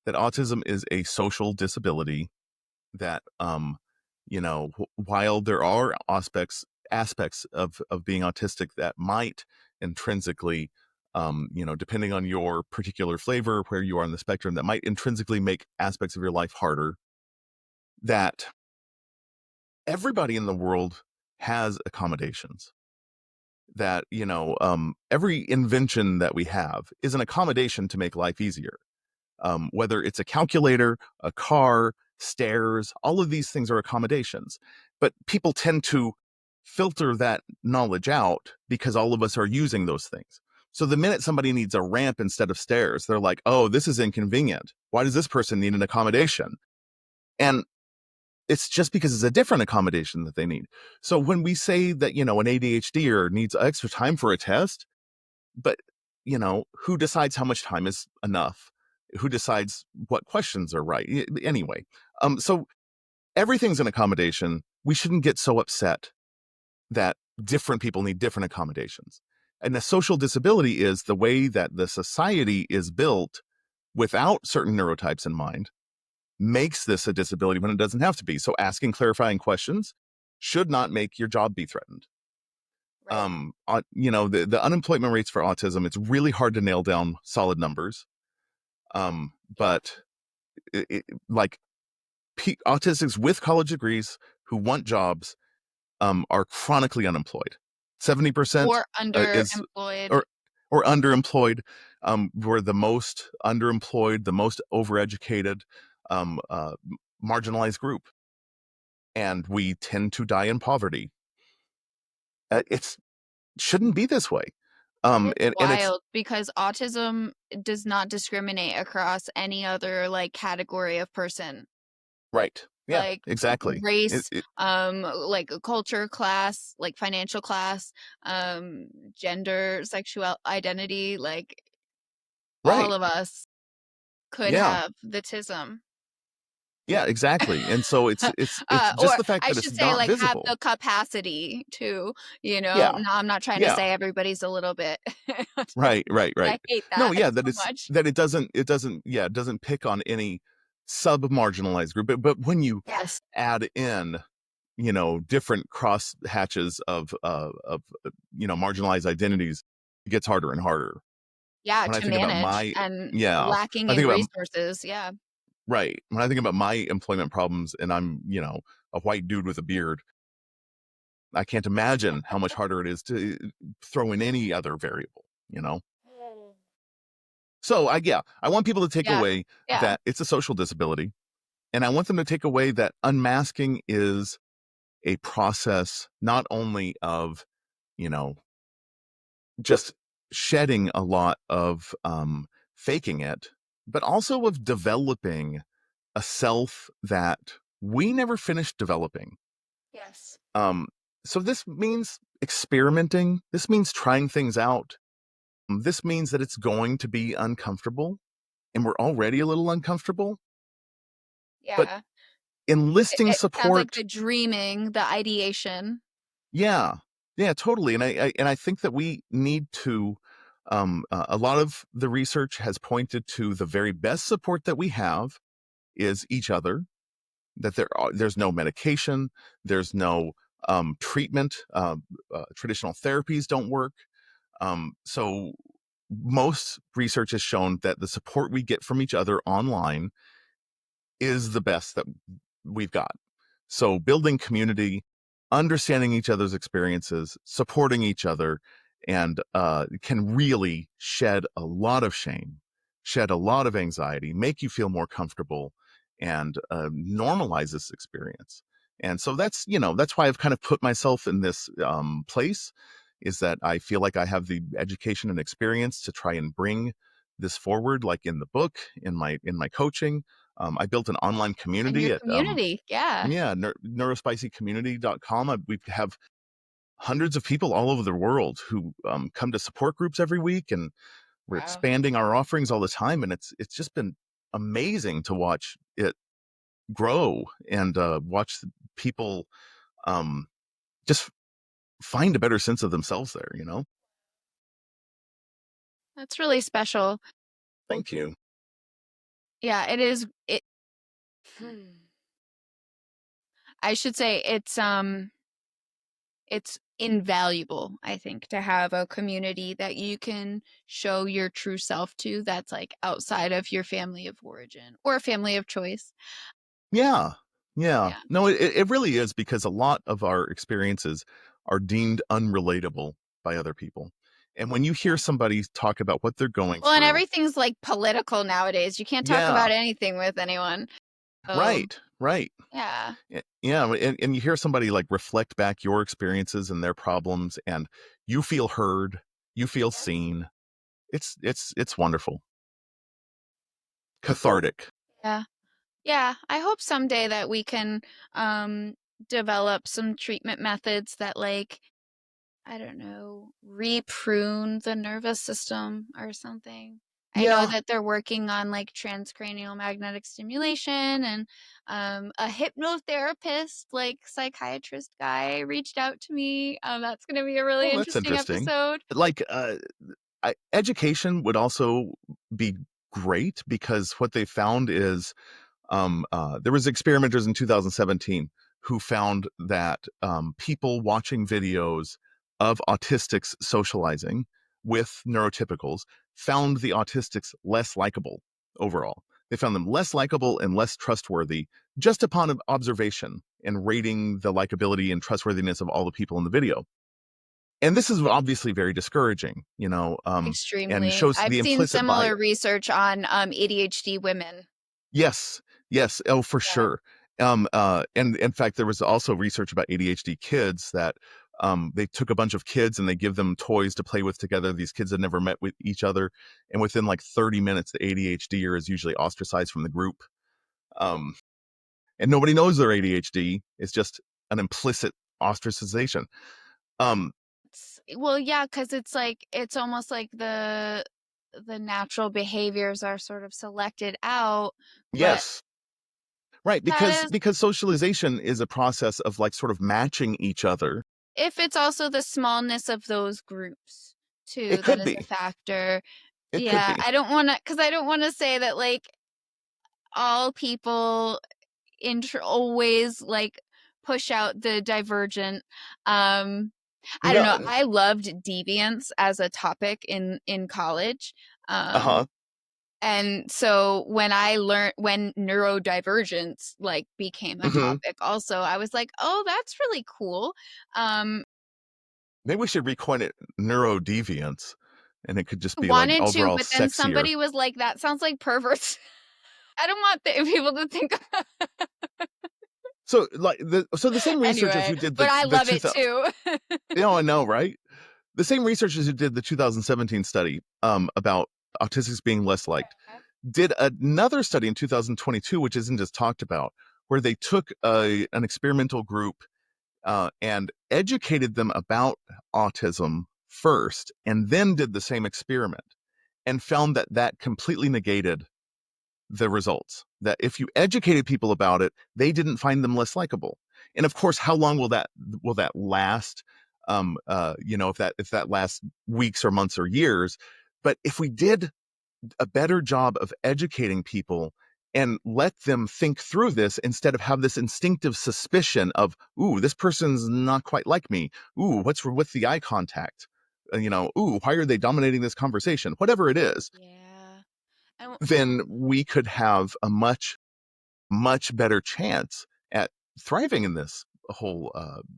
Speaker 2: autism is a social disability. That while there are aspects of being autistic that might intrinsically, depending on your particular flavor, where you are on the spectrum, that might intrinsically make aspects of your life harder, that everybody in the world has accommodations. That every invention that we have is an accommodation to make life easier. Whether it's a calculator, a car, stairs, all of these things are accommodations. But people tend to filter that knowledge out because all of us are using those things. So the minute somebody needs a ramp instead of stairs, they're like, "Oh, this is inconvenient. Why does this person need an accommodation?" And it's just because it's a different accommodation that they need. So when we say that, an ADHDer needs extra time for a test, but who decides how much time is enough? Who decides what questions are right? Anyway, so everything's an accommodation. We shouldn't get so upset that different people need different accommodations. And the social disability is the way that the society is built without certain neurotypes in mind makes this a disability when it doesn't have to be. So asking clarifying questions should not make your job be threatened.
Speaker 1: Right.
Speaker 2: The unemployment rates for autism, it's really hard to nail down solid numbers.
Speaker 1: Yeah.
Speaker 2: But like autistics with college degrees who want jobs are chronically unemployed. 70%
Speaker 1: Or
Speaker 2: is
Speaker 1: underemployed.
Speaker 2: or or underemployed. We're the most underemployed, the most overeducated, um, uh, marginalized group, and we tend to die in poverty. It shouldn't be this way.
Speaker 1: It's
Speaker 2: And it's
Speaker 1: wild because autism does not discriminate across any other like category of person.
Speaker 2: right. Yeah,
Speaker 1: like
Speaker 2: exactly.
Speaker 1: race, like a culture, class, like financial class, gender, sexual identity, like all
Speaker 2: Right.
Speaker 1: of us could
Speaker 2: Yeah.
Speaker 1: have the tism.
Speaker 2: Yeah, exactly. And so it's just
Speaker 1: Or
Speaker 2: the fact
Speaker 1: I
Speaker 2: that it's
Speaker 1: should say,
Speaker 2: not
Speaker 1: like, have
Speaker 2: visible.
Speaker 1: the capacity to,
Speaker 2: Yeah.
Speaker 1: no, I'm not trying to
Speaker 2: Yeah.
Speaker 1: say everybody's a little bit
Speaker 2: Right,
Speaker 1: autistic.
Speaker 2: right, right.
Speaker 1: I hate
Speaker 2: No,
Speaker 1: that
Speaker 2: yeah,
Speaker 1: so much.
Speaker 2: that it doesn't yeah, it doesn't pick on any sub-marginalized group, but when you
Speaker 1: Yes.
Speaker 2: add in, different cross hatches of marginalized identities, it gets harder and harder.
Speaker 1: Yeah,
Speaker 2: When I
Speaker 1: to
Speaker 2: think about
Speaker 1: manage
Speaker 2: my
Speaker 1: and
Speaker 2: yeah,
Speaker 1: lacking
Speaker 2: when I
Speaker 1: in
Speaker 2: think about
Speaker 1: resources, yeah.
Speaker 2: right, when I think about my employment problems and I'm, a white dude with a beard, I can't imagine how much harder it is to throw in any other variable, you know?
Speaker 1: Mm.
Speaker 2: So I want people to take
Speaker 1: Yeah,
Speaker 2: away
Speaker 1: yeah,
Speaker 2: that it's a social disability, and I want them to take away that unmasking is a process not only of, you know, just shedding a lot of faking it, but also of developing a self that we never finished developing.
Speaker 1: yes.
Speaker 2: Um, so this means experimenting. This means trying things out. This means that it's going to be uncomfortable, and we're already a little uncomfortable. But
Speaker 1: Yeah.
Speaker 2: enlisting
Speaker 1: It sounds like
Speaker 2: support,
Speaker 1: the dreaming, the ideation.
Speaker 2: yeah, yeah, totally. And I think that we need to. A lot of the research has pointed to the very best support that we have is each other. That there's no medication, there's no treatment. Traditional therapies don't work. So most research has shown that the support we get from each other online is the best that we've got. So building community, understanding each other's experiences, supporting each other, and can really shed a lot of shame, shed a lot of anxiety, make you feel more comfortable, and normalize this experience. And so that's why I've kind of put myself in this place, is that I feel like I have the education and experience to try and bring this forward, like in the book, in my coaching. I built an online
Speaker 1: And your
Speaker 2: community at
Speaker 1: community, yeah.
Speaker 2: yeah, neurospicycommunity.com. We have hundreds of people all over the world who come to support groups every week, and we're
Speaker 1: Wow.
Speaker 2: expanding our offerings all the time. And it's just been amazing to watch it grow and watch people um, just find a better sense of themselves there.
Speaker 1: That's really special.
Speaker 2: Thank you.
Speaker 1: Yeah, it is I should say it's invaluable, I think, to have a community that you can show your true self to that's like outside of your family of origin or family of choice.
Speaker 2: Yeah, yeah.
Speaker 1: Yeah.
Speaker 2: No, it really is, because a lot of our experiences are deemed unrelatable by other people. And when you hear
Speaker 1: Yeah.
Speaker 2: somebody talk about what they're going
Speaker 1: Well, and
Speaker 2: through,
Speaker 1: everything's like political nowadays. You can't talk
Speaker 2: yeah,
Speaker 1: about anything with anyone. So,
Speaker 2: right, right.
Speaker 1: yeah.
Speaker 2: Yeah, and you hear somebody like reflect back your experiences and their problems, and you feel heard, you feel
Speaker 1: Yes.
Speaker 2: seen. It's wonderful. Cathartic.
Speaker 1: Yeah. Yeah, I hope someday that we can um develop some treatment methods that like I don't know, reprune the nervous system or something. I know
Speaker 2: Yeah.
Speaker 1: that they're working on like transcranial magnetic stimulation and a hypnotherapist, like psychiatrist guy reached out to me. That's going to be a really
Speaker 2: Oh, that's
Speaker 1: interesting
Speaker 2: interesting.
Speaker 1: episode.
Speaker 2: Like education would also be great, because what they found is there was experimenters in 2017 who found that people watching videos of autistics socializing with neurotypicals found the autistics less likable overall. They found them less likable and less trustworthy just upon observation and rating the likability and trustworthiness of all the people in the video. And this is obviously very discouraging, and
Speaker 1: Extremely.
Speaker 2: shows
Speaker 1: I've
Speaker 2: the
Speaker 1: seen
Speaker 2: implicit bias.
Speaker 1: similar research on ADHD women.
Speaker 2: Yes, yes, oh, for
Speaker 1: Yeah.
Speaker 2: sure. And in fact, there was also research about ADHD kids that they took a bunch of kids and they give them toys to play with together. These kids had never met with each other, and within like 30 minutes, the ADHDer is usually ostracized from the group. Um, and nobody knows they're ADHD. It's just an implicit ostracization.
Speaker 1: Well, yeah, because it's like it's almost like the natural behaviors are sort of selected out, but
Speaker 2: Yes, right,
Speaker 1: that
Speaker 2: because
Speaker 1: is
Speaker 2: socialization is a process of like sort of matching each other.
Speaker 1: if it's also the smallness of those groups too
Speaker 2: It
Speaker 1: that
Speaker 2: could
Speaker 1: is a
Speaker 2: be.
Speaker 1: factor.
Speaker 2: It could
Speaker 1: Yeah,
Speaker 2: be.
Speaker 1: I don't want to say that like all people always like push out the divergent. I don't
Speaker 2: No.
Speaker 1: know. I loved deviance as a topic in college.
Speaker 2: Uh-huh.
Speaker 1: And so when I learned when neurodivergence like became a
Speaker 2: Hmm.
Speaker 1: topic also, I was like, "Oh, that's really cool." Um,
Speaker 2: Maybe we should recoin it neurodeviance, and it could just
Speaker 1: I
Speaker 2: be like
Speaker 1: wanted to,
Speaker 2: overall
Speaker 1: but then
Speaker 2: sexier.
Speaker 1: somebody was like, "That sounds like perverts." I don't want people to think
Speaker 2: So like the same researchers
Speaker 1: anyway,
Speaker 2: who did
Speaker 1: but I
Speaker 2: the
Speaker 1: love
Speaker 2: two
Speaker 1: it
Speaker 2: thousand,
Speaker 1: too.
Speaker 2: you know, I know, right? The same researchers who did the 2017 study about autistics being less liked did another study in 2022, which isn't just talked about, where they took an experimental group and educated them about autism first, and then did the same experiment, and found that that completely negated the results. That if you educated people about it, they didn't find them less likable. And of course, how long will that last? You know, if that lasts weeks or months or years. But if we did a better job of educating people and let them think through this instead of have this instinctive suspicion of, ooh, this person's not quite like me. Ooh, what's with the eye contact? You know, ooh, why are they dominating this conversation? Whatever it is,
Speaker 1: Yeah. And
Speaker 2: then we could have a much better chance at thriving in this whole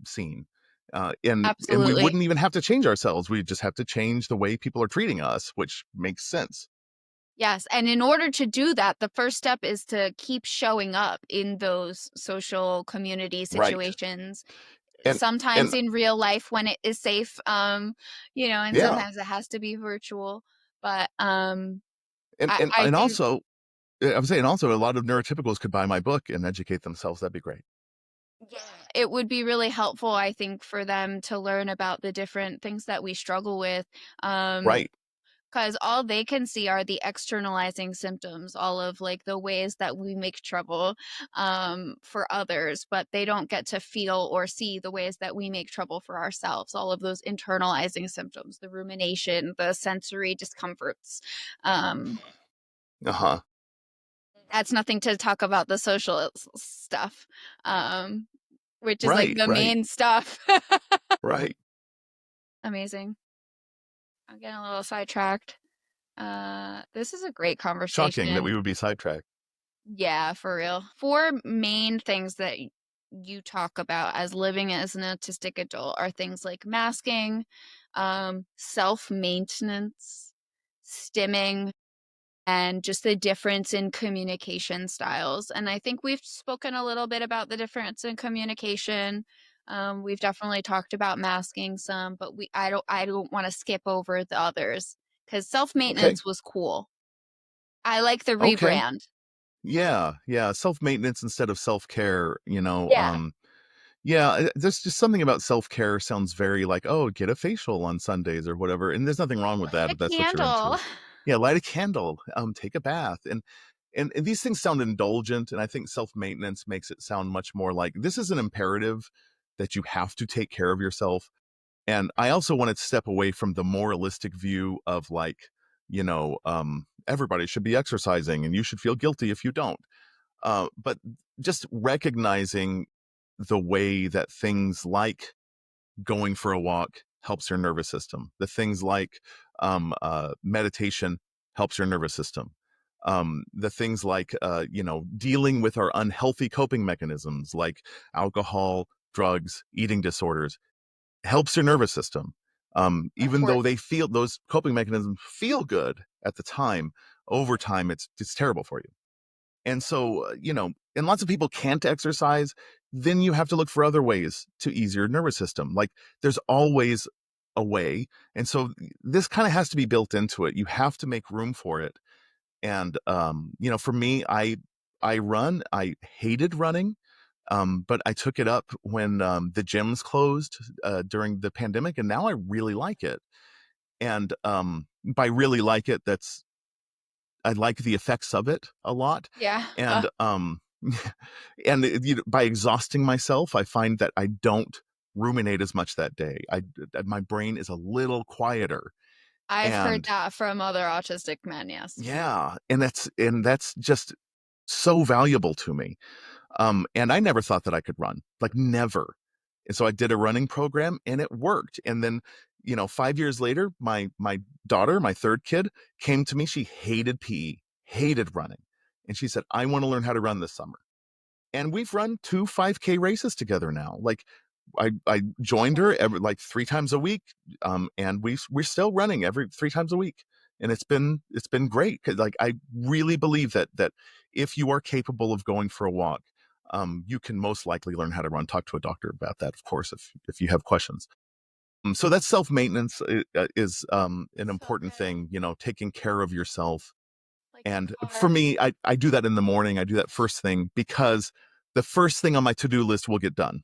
Speaker 2: scene. And we
Speaker 1: absolutely.
Speaker 2: wouldn't even have to change ourselves. We just have to change the way people are treating us, which makes sense.
Speaker 1: Yes, and in order to do that, the first step is to keep showing up in those social community
Speaker 2: Right.
Speaker 1: situations.
Speaker 2: And
Speaker 1: Sometimes
Speaker 2: and
Speaker 1: in real life when it is safe, and
Speaker 2: yeah,
Speaker 1: sometimes it has to be virtual. But
Speaker 2: and and
Speaker 1: I
Speaker 2: and
Speaker 1: think
Speaker 2: also, I'm saying also a lot of neurotypicals could buy my book and educate themselves. That'd be great.
Speaker 1: yeah, it would be really helpful, I think, for them to learn about the different things that we struggle with. Um,
Speaker 2: Right.
Speaker 1: because all they can see are the externalizing symptoms, all of like the ways that we make trouble for others, but they don't get to feel or see the ways that we make trouble for ourselves, all of those internalizing symptoms, the rumination, the sensory discomforts. um
Speaker 2: Uh-huh.
Speaker 1: that's nothing to talk about the social stuff, um which is like
Speaker 2: Right,
Speaker 1: the
Speaker 2: right,
Speaker 1: main stuff.
Speaker 2: right.
Speaker 1: Amazing. I'm getting a little sidetracked. This is a great
Speaker 2: Shocking that
Speaker 1: conversation.
Speaker 2: we would be sidetracked.
Speaker 1: Yeah, for real. Four main things that you talk about as living as an autistic adult are things like masking, self-maintenance, stimming, and just the difference in communication styles. And I think we've spoken a little bit about the difference in communication. We've definitely talked about masking some, but I don't want to skip over the others because
Speaker 2: Okay.
Speaker 1: self-maintenance was cool. I like the
Speaker 2: Okay.
Speaker 1: rebrand.
Speaker 2: Yeah, yeah. Self-maintenance instead of self-care, you know.
Speaker 1: Yeah.
Speaker 2: Yeah, there's just something about self-care sounds very like, oh, get a facial on Sundays or whatever. And there's nothing wrong with
Speaker 1: Light
Speaker 2: that
Speaker 1: a
Speaker 2: if that's what you're
Speaker 1: candle.
Speaker 2: into. Yeah, light a candle, take a bath. And these things sound indulgent, and I think self-maintenance makes it sound much more like this is an imperative that you have to take care of yourself. And I also wanted to step away from the moralistic view of like, everybody should be exercising and you should feel guilty if you don't. But just recognizing the way that things like going for a walk helps your nervous system, the things like meditation helps your nervous system. The things like, dealing with our unhealthy coping mechanisms like alcohol, drugs, eating disorders helps your nervous system.
Speaker 1: Of
Speaker 2: Even though
Speaker 1: course.
Speaker 2: they feel those coping mechanisms feel good at the time, over time, it's terrible for you. And so, and lots of people can't exercise, then you have to look for other ways to ease your nervous system. Like there's always a way. And so this kind of has to be built into it. You have to make room for it. And, for me, I run. I hated running, but I took it up when the gyms closed during the pandemic, and now I really like it. And by really like it, that's I like the effects of it a lot.
Speaker 1: Yeah.
Speaker 2: And and by exhausting myself, I find that I don't ruminate as much that day. My brain is a little quieter,
Speaker 1: I've heard
Speaker 2: and
Speaker 1: that from other autistic men, yes.
Speaker 2: yeah, and that's just so valuable to me. And I never thought that I could run, like never. And so I did a running program and it worked. And then, 5 years later, my daughter, my third kid, came to me. She hated PE, hated running. And she said, I want to learn how to run this summer. And we've run 2 5K races together now. Like I joined her like 3 times a week. And we're still running every 3 times a week. And it's been great. 'Cause like I really believe that if you are capable of going for a walk, you can most likely learn how to run. Talk to a doctor about that, of course, if you have questions. So that self-maintenance is an
Speaker 1: So
Speaker 2: important
Speaker 1: good.
Speaker 2: thing, taking care of yourself.
Speaker 1: Like the
Speaker 2: And for
Speaker 1: car.
Speaker 2: me, I do that in the morning. I do that first thing because the first thing on my to-do list will get done.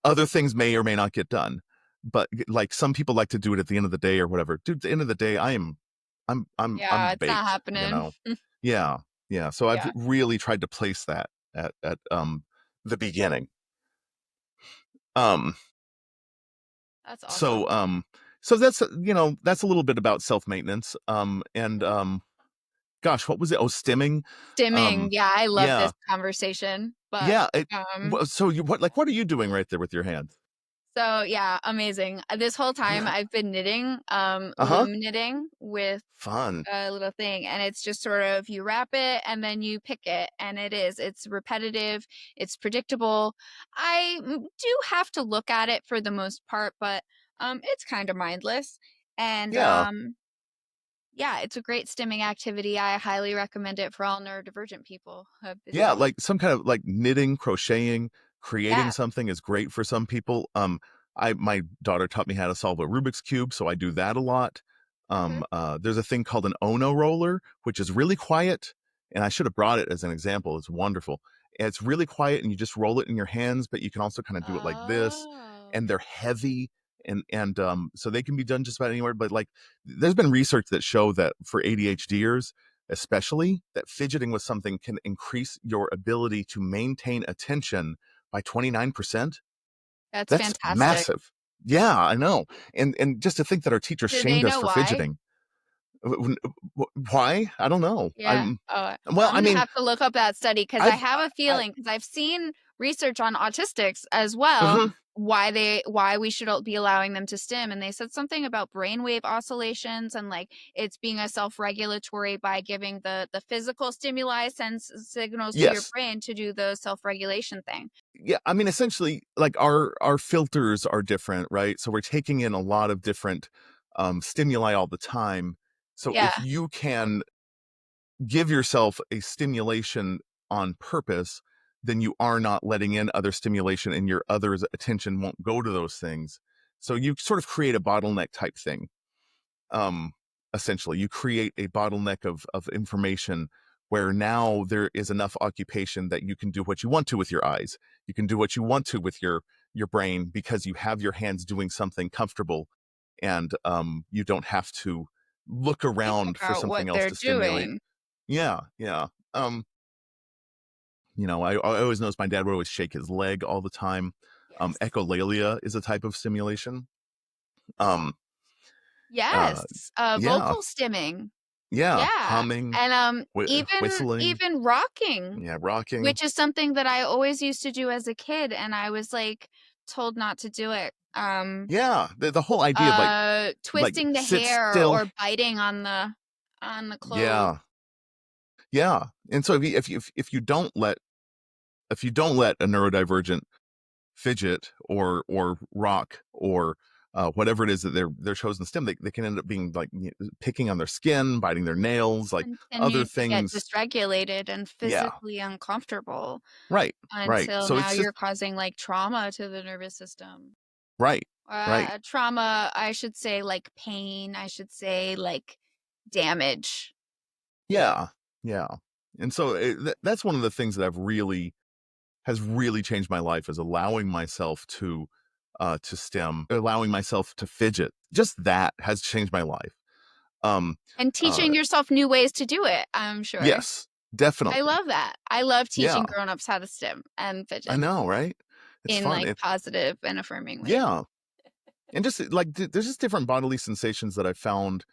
Speaker 2: Other things may or may not get done, but like some people like to do it at the end of the day or whatever. Dude, at the end of the day, I'm
Speaker 1: Yeah, it's not
Speaker 2: baked,
Speaker 1: happening.
Speaker 2: Yeah, yeah. So I've
Speaker 1: Yeah,
Speaker 2: really tried to place that at the beginning. Um,
Speaker 1: that's
Speaker 2: so
Speaker 1: awesome.
Speaker 2: um, so that's a little bit about self-maintenance. And gosh, what was it? Oh, stimming.
Speaker 1: Stimming,
Speaker 2: Um,
Speaker 1: yeah, I love
Speaker 2: yeah,
Speaker 1: this conversation, but,
Speaker 2: yeah.
Speaker 1: um
Speaker 2: So what are you doing right there with your hands?
Speaker 1: so, yeah, amazing. This whole time I've been knitting,
Speaker 2: Uh-huh.
Speaker 1: loom knitting with
Speaker 2: Fun.
Speaker 1: a little thing, and it's just sort of you wrap it and then you pick it, and it's repetitive, it's predictable. Do have to look at it for the most part, but, it's kinda mindless, and,
Speaker 2: Yeah.
Speaker 1: yeah, it's a great stimming activity. I highly recommend it for all neurodivergent people.
Speaker 2: Yeah,
Speaker 1: It's
Speaker 2: like some kind of like knitting, crocheting, creating
Speaker 1: yeah.
Speaker 2: something is great for some people. My daughter taught me how to solve a Rubik's cube, so I do that a lot.
Speaker 1: Mhm.
Speaker 2: There's a thing called an Ono roller, which is really quiet, and I should have brought it as an example. It's wonderful. And it's really quiet, and you just roll it in your hands, but you can also kind of do it like this,
Speaker 1: Oh.
Speaker 2: and they're heavy, and so they can be done just about anywhere. But like, there's been research that show that for ADHDers, especially, that fidgeting with something can increase your ability to maintain attention by 29%.
Speaker 1: That's
Speaker 2: That's
Speaker 1: fantastic.
Speaker 2: massive. Yeah, I know. And just to think that our teachers
Speaker 1: Do they
Speaker 2: shamed us
Speaker 1: know
Speaker 2: for
Speaker 1: why?
Speaker 2: fidgeting. Why? I don't know.
Speaker 1: Yeah.
Speaker 2: Well,
Speaker 1: I'm
Speaker 2: I
Speaker 1: gonna
Speaker 2: mean,
Speaker 1: have to look up that study because I
Speaker 2: I've
Speaker 1: have a
Speaker 2: I
Speaker 1: feeling because I've seen research on autistics as well,
Speaker 2: mhm.
Speaker 1: why we should be allowing them to stim, and they said something about brainwave oscillations and like it's being a self-regulatory by giving the physical stimuli sends signals to your
Speaker 2: Yes.
Speaker 1: brain to do the self-regulation thing.
Speaker 2: Yeah, I mean, essentially, like our filters are different, right? So we're taking in a lot of different stimuli all the time. So
Speaker 1: Yeah,
Speaker 2: if you can give yourself a stimulation on purpose, then you are not letting in other stimulation and your other's attention won't go to those things. So you sort of create a bottleneck type thing. Um, Essentially, you create a bottleneck of information where now there is enough occupation that you can do what you want to with your eyes. You can do what you want to with your brain because you have your hands doing something comfortable, and you don't have to look
Speaker 1: think
Speaker 2: around for
Speaker 1: about what
Speaker 2: something else
Speaker 1: they're
Speaker 2: to stimulate.
Speaker 1: doing.
Speaker 2: Yeah, yeah. I always noticed my dad would always shake his leg all the time.
Speaker 1: Yes.
Speaker 2: Echolalia is a type of stimulation. Um, uh,
Speaker 1: Yes,
Speaker 2: yeah,
Speaker 1: vocal stimming.
Speaker 2: yeah,
Speaker 1: Yeah,
Speaker 2: humming,
Speaker 1: and, even
Speaker 2: whistling,
Speaker 1: even rocking,
Speaker 2: yeah, rocking.
Speaker 1: which is something that I always used to do as a kid, and I was, like, told not to do it.
Speaker 2: Yeah, the whole idea of like
Speaker 1: Twisting the
Speaker 2: sit
Speaker 1: hair
Speaker 2: still.
Speaker 1: or biting on the clothes.
Speaker 2: Yeah, yeah. And so if you don't let a neurodivergent fidget or rock or whatever it is that they're chosen stem, they can end up being like picking on their skin, biting their nails, like other
Speaker 1: Continue to get
Speaker 2: things.
Speaker 1: dysregulated and
Speaker 2: Yeah,
Speaker 1: physically uncomfortable
Speaker 2: right, right.
Speaker 1: until
Speaker 2: So
Speaker 1: now
Speaker 2: it's just
Speaker 1: you're causing, like, trauma to the nervous system.
Speaker 2: right, right.
Speaker 1: Trauma, I should say, like, pain, I should say, like, damage.
Speaker 2: Yeah, yeah. And so that's one of the things that has really changed my life, is allowing myself to stim, allowing myself to fidget. Just that has changed my life.
Speaker 1: And
Speaker 2: Uh,
Speaker 1: teaching yourself new ways to do it, I'm sure.
Speaker 2: yes,
Speaker 1: I
Speaker 2: definitely.
Speaker 1: love that. I love
Speaker 2: Yeah,
Speaker 1: teaching grown-ups how to stim and
Speaker 2: I
Speaker 1: fidget
Speaker 2: know, right? It's
Speaker 1: in,
Speaker 2: fun.
Speaker 1: like, positive and affirming ways.
Speaker 2: Yeah, and just like there's just different bodily sensations that I found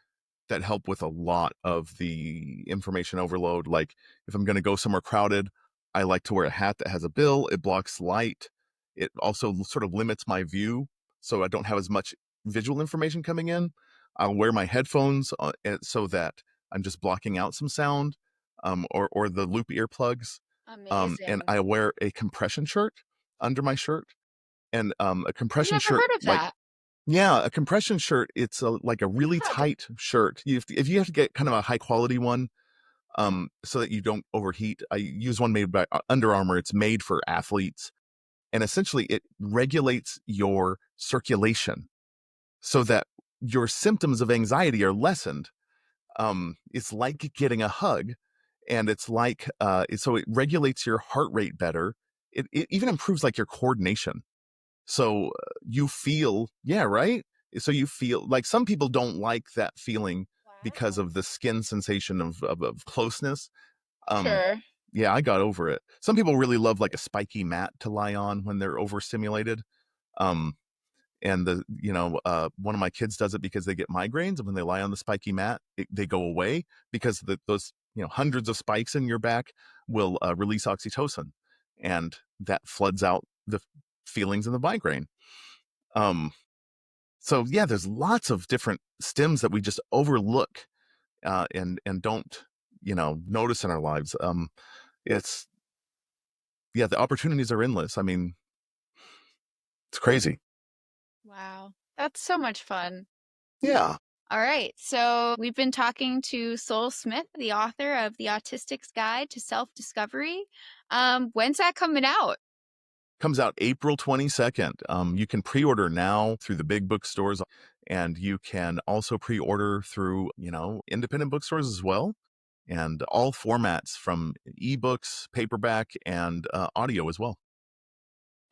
Speaker 2: that help with a lot of the information overload. Like if I'm going to go somewhere crowded, I like to wear a hat that has a bill. It blocks light. It also sort of limits my view, so I don't have as much visual information coming in. I'll wear my headphones so that I'm just blocking out some sound, or the loop earplugs. And
Speaker 1: Amazing.
Speaker 2: I wear a compression shirt under my shirt, and a
Speaker 1: I've
Speaker 2: compression
Speaker 1: never
Speaker 2: shirt,
Speaker 1: heard of
Speaker 2: like,
Speaker 1: that.
Speaker 2: yeah, a compression shirt, it's like a really
Speaker 1: Good.
Speaker 2: tight shirt. If you have to get kind of a high quality one, so that you don't overheat, I use one made by Under Armour. It's made for athletes, and essentially it regulates your circulation so that your symptoms of anxiety are lessened. It's like getting a hug, and it's like so it regulates your heart rate better. It even improves like your coordination. So you feel, yeah, right? So you feel like some people don't like that feeling because
Speaker 1: Wow.
Speaker 2: of the skin sensation of closeness. Um,
Speaker 1: Sure.
Speaker 2: yeah, I got over it. Some people really love like a spiky mat to lie on when they're overstimulated. Um, and one of my kids does it because they get migraines, and when they lie on the spiky mat, they go away because those hundreds of spikes in your back will release oxytocin, and that floods out the feelings of the migraine. um so yeah, there's lots of different stims that we just overlook, and don't notice in our lives. It's Yeah, the opportunities are endless. I mean, it's crazy.
Speaker 1: Wow. That's so much fun.
Speaker 2: Yeah.
Speaker 1: All right. So we've been talking to Sol Smith, the author of The Autistic's Guide to Self-Discovery. When's that coming out?
Speaker 2: Comes out April 22nd. You can pre-order now through the big bookstores, and you can also pre-order through, independent bookstores as well. And all formats, from ebooks, paperback, and audio as well.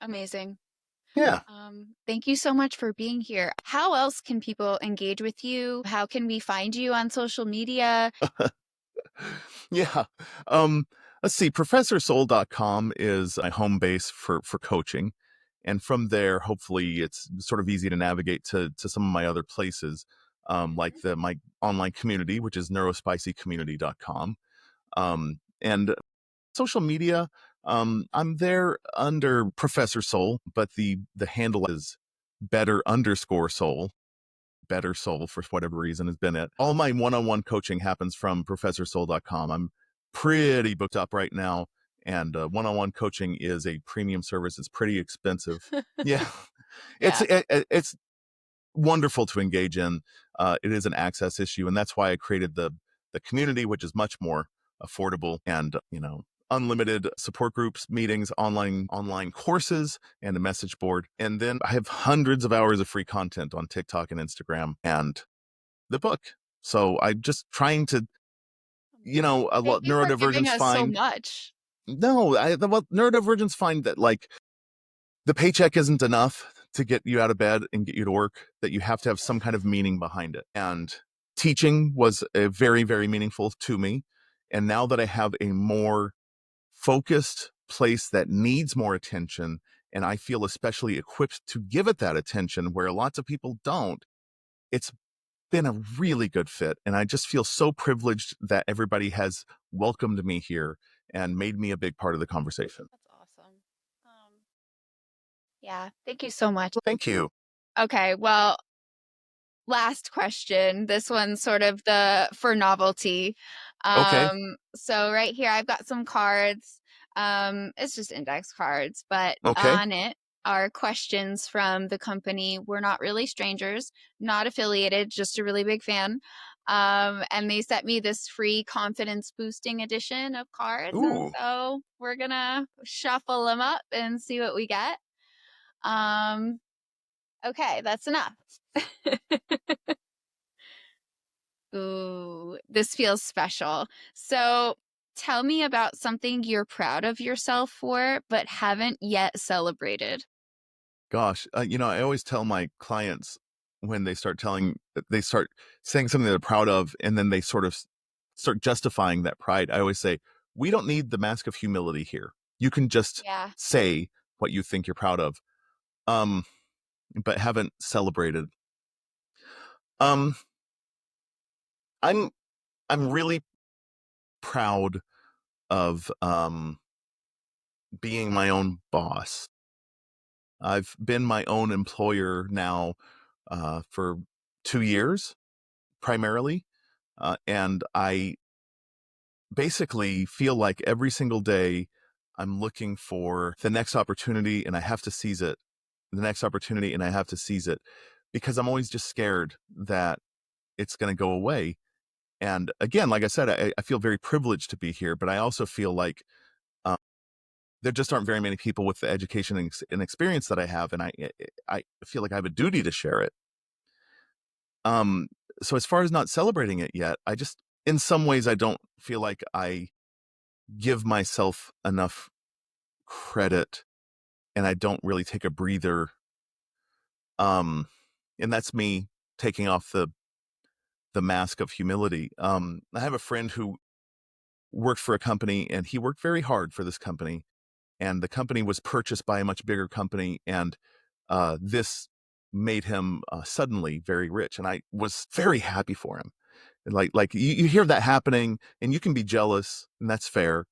Speaker 1: Amazing.
Speaker 2: Yeah.
Speaker 1: Thank you so much for being here. How else can people engage with you? How can we find you on social media?
Speaker 2: Yeah. Um, let's see. ProfessorSoul.com is my home base for coaching. And from there, hopefully it's sort of easy to navigate to some of my other places, like my online community, which is neurospicycommunity.com. And social media, I'm there under Professor Soul, but the handle is better_soul. Better Soul, for whatever reason, has been it. All my one-on-one coaching happens from professorsoul.com. I'm pretty booked up right now, and one-on-one coaching is a premium service. It's pretty expensive. Yeah, it's
Speaker 1: Yeah.
Speaker 2: it's wonderful to engage in. It is an access issue, and that's why I created the community, which is much more affordable, and unlimited support groups, meetings, online courses, and a message board. And then I have hundreds of hours of free content on TikTok and Instagram, and the book. So I'm just trying to, a
Speaker 1: Thank
Speaker 2: lot
Speaker 1: you for giving
Speaker 2: neurodivergence
Speaker 1: us so
Speaker 2: find.
Speaker 1: much.
Speaker 2: No, neurodivergence find that, like, the paycheck isn't enough to get you out of bed and get you to work, that you have to have some kind of meaning behind it. And teaching was a very, very meaningful to me. And now that I have a more focused place that needs more attention, and I feel especially equipped to give it that attention where lots of people don't, it's been a really good fit. And I just feel so privileged that everybody has welcomed me here and made me a big part of the conversation.
Speaker 1: That's awesome. Yeah, thank you so much.
Speaker 2: Thank you.
Speaker 1: Okay, well, last question. This one's sort of the for novelty.
Speaker 2: Okay.
Speaker 1: So right here I've got some cards. It's just index cards, but
Speaker 2: Okay.
Speaker 1: on it are questions from the company We're Not Really Strangers, not affiliated, just a really big fan. And they sent me this free confidence boosting edition of cards. And
Speaker 2: Ooh.
Speaker 1: so we're gonna shuffle them up and see what we get. Um, okay, that's enough. Ooh, this feels special. So Tell me about something you're proud of yourself for, but haven't yet celebrated.
Speaker 2: Gosh, I always tell my clients when they start saying something they're proud of, and then they sort of start justifying that pride. I always say, we don't need the mask of humility here. You can just
Speaker 1: Yeah.
Speaker 2: say what you think you're proud of, um, but haven't celebrated. Um, I'm I'm really proud of being my own boss. I've been my own employer now for 2 years primarily. And I basically feel like every single day I'm looking for the next opportunity and I have to seize it. The next opportunity and I have to seize it because I'm always just scared that it's going to go away. And again, like I said, I feel very privileged to be here, but I also feel like um, there just aren't very many people with the education and experience that I have. And I feel like I have a duty to share it. Um, so as far as not celebrating it yet, in some ways, I don't feel like I give myself enough credit and I don't really take a breather. Um, and that's me taking off the mask of humility. I have a friend who worked for a company and he worked very hard for this company, and the company was purchased by a much bigger company, and this made him suddenly very rich, and I was very happy for him. And like you hear that happening and you can be jealous, and that's fair,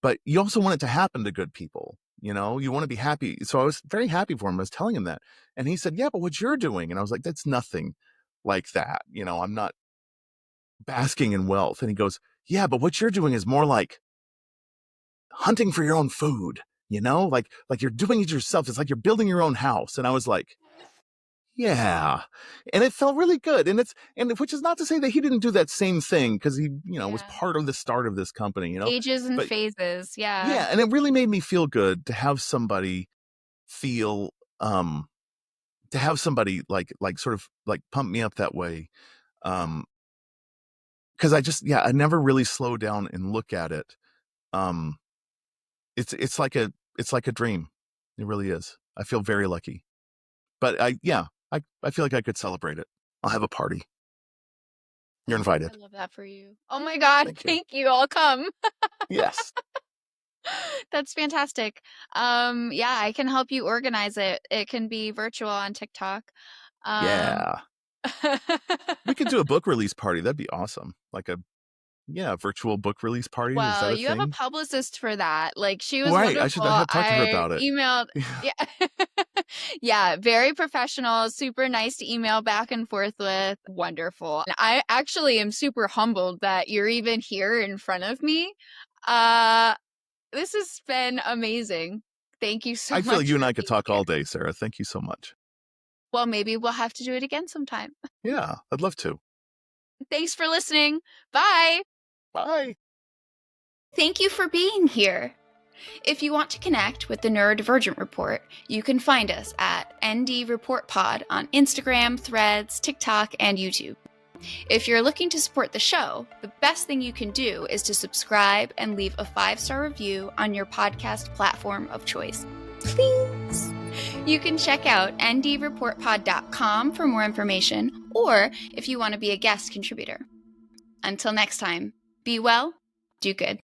Speaker 2: but you also want it to happen to good people. You want to be happy. So I was very happy for him. I was telling him that. And he said, yeah, but what you're doing. And I was like, that's nothing like that. I'm not basking in wealth. And he goes, yeah, but what you're doing is more like hunting for your own food, like you're doing it yourself. It's like you're building your own house. And I was like, yeah. And it felt really good. And which is not to say that he didn't do that same thing, because he, was
Speaker 1: Yeah.
Speaker 2: part of the start of this company,
Speaker 1: Stages and
Speaker 2: but
Speaker 1: phases. Yeah.
Speaker 2: yeah. And it really made me feel good to have somebody feel, to have somebody like sort of like pump me up that way. Cause I never really slow down and look at it. Um, it's like a dream. It really is. I feel very lucky, but I feel like I could celebrate it. I'll have a party. You're invited.
Speaker 1: I love that for you. Oh my God.
Speaker 2: Thank you.
Speaker 1: Thank you. I'll come.
Speaker 2: Yes.
Speaker 1: That's fantastic. Yeah, I can help you organize it. It can be virtual on TikTok.
Speaker 2: Yeah. We could do a book release party. That'd be awesome. Like a virtual book release party. Is that
Speaker 1: Well,
Speaker 2: a
Speaker 1: you have a
Speaker 2: thing?
Speaker 1: publicist for that. Like, she was
Speaker 2: Right.
Speaker 1: wonderful.
Speaker 2: I had talked to her
Speaker 1: I
Speaker 2: about it.
Speaker 1: emailed,
Speaker 2: Yeah.
Speaker 1: yeah. Yeah, very professional, super nice to email back and forth with. Wonderful. And I actually am super humbled that you're even here in front of me. This has been amazing. Thank you so
Speaker 2: I feel
Speaker 1: much
Speaker 2: like you and
Speaker 1: for
Speaker 2: I could
Speaker 1: being
Speaker 2: talk
Speaker 1: here.
Speaker 2: all day, Sarah. Thank you so much.
Speaker 1: Well, maybe we'll have to do it again sometime.
Speaker 2: Yeah, I'd love to.
Speaker 1: Thanks for listening. Bye.
Speaker 2: Bye.
Speaker 1: Thank you for being here. If you want to connect with the Neurodivergent Report, you can find us at ND Report Pod on Instagram, Threads, TikTok, and YouTube. If you're looking to support the show, the best thing you can do is to subscribe and leave a 5-star review on your podcast platform of choice. Please! You can check out ndreportpod.com for more information, or if you want to be a guest contributor. Until next time, be well, do good.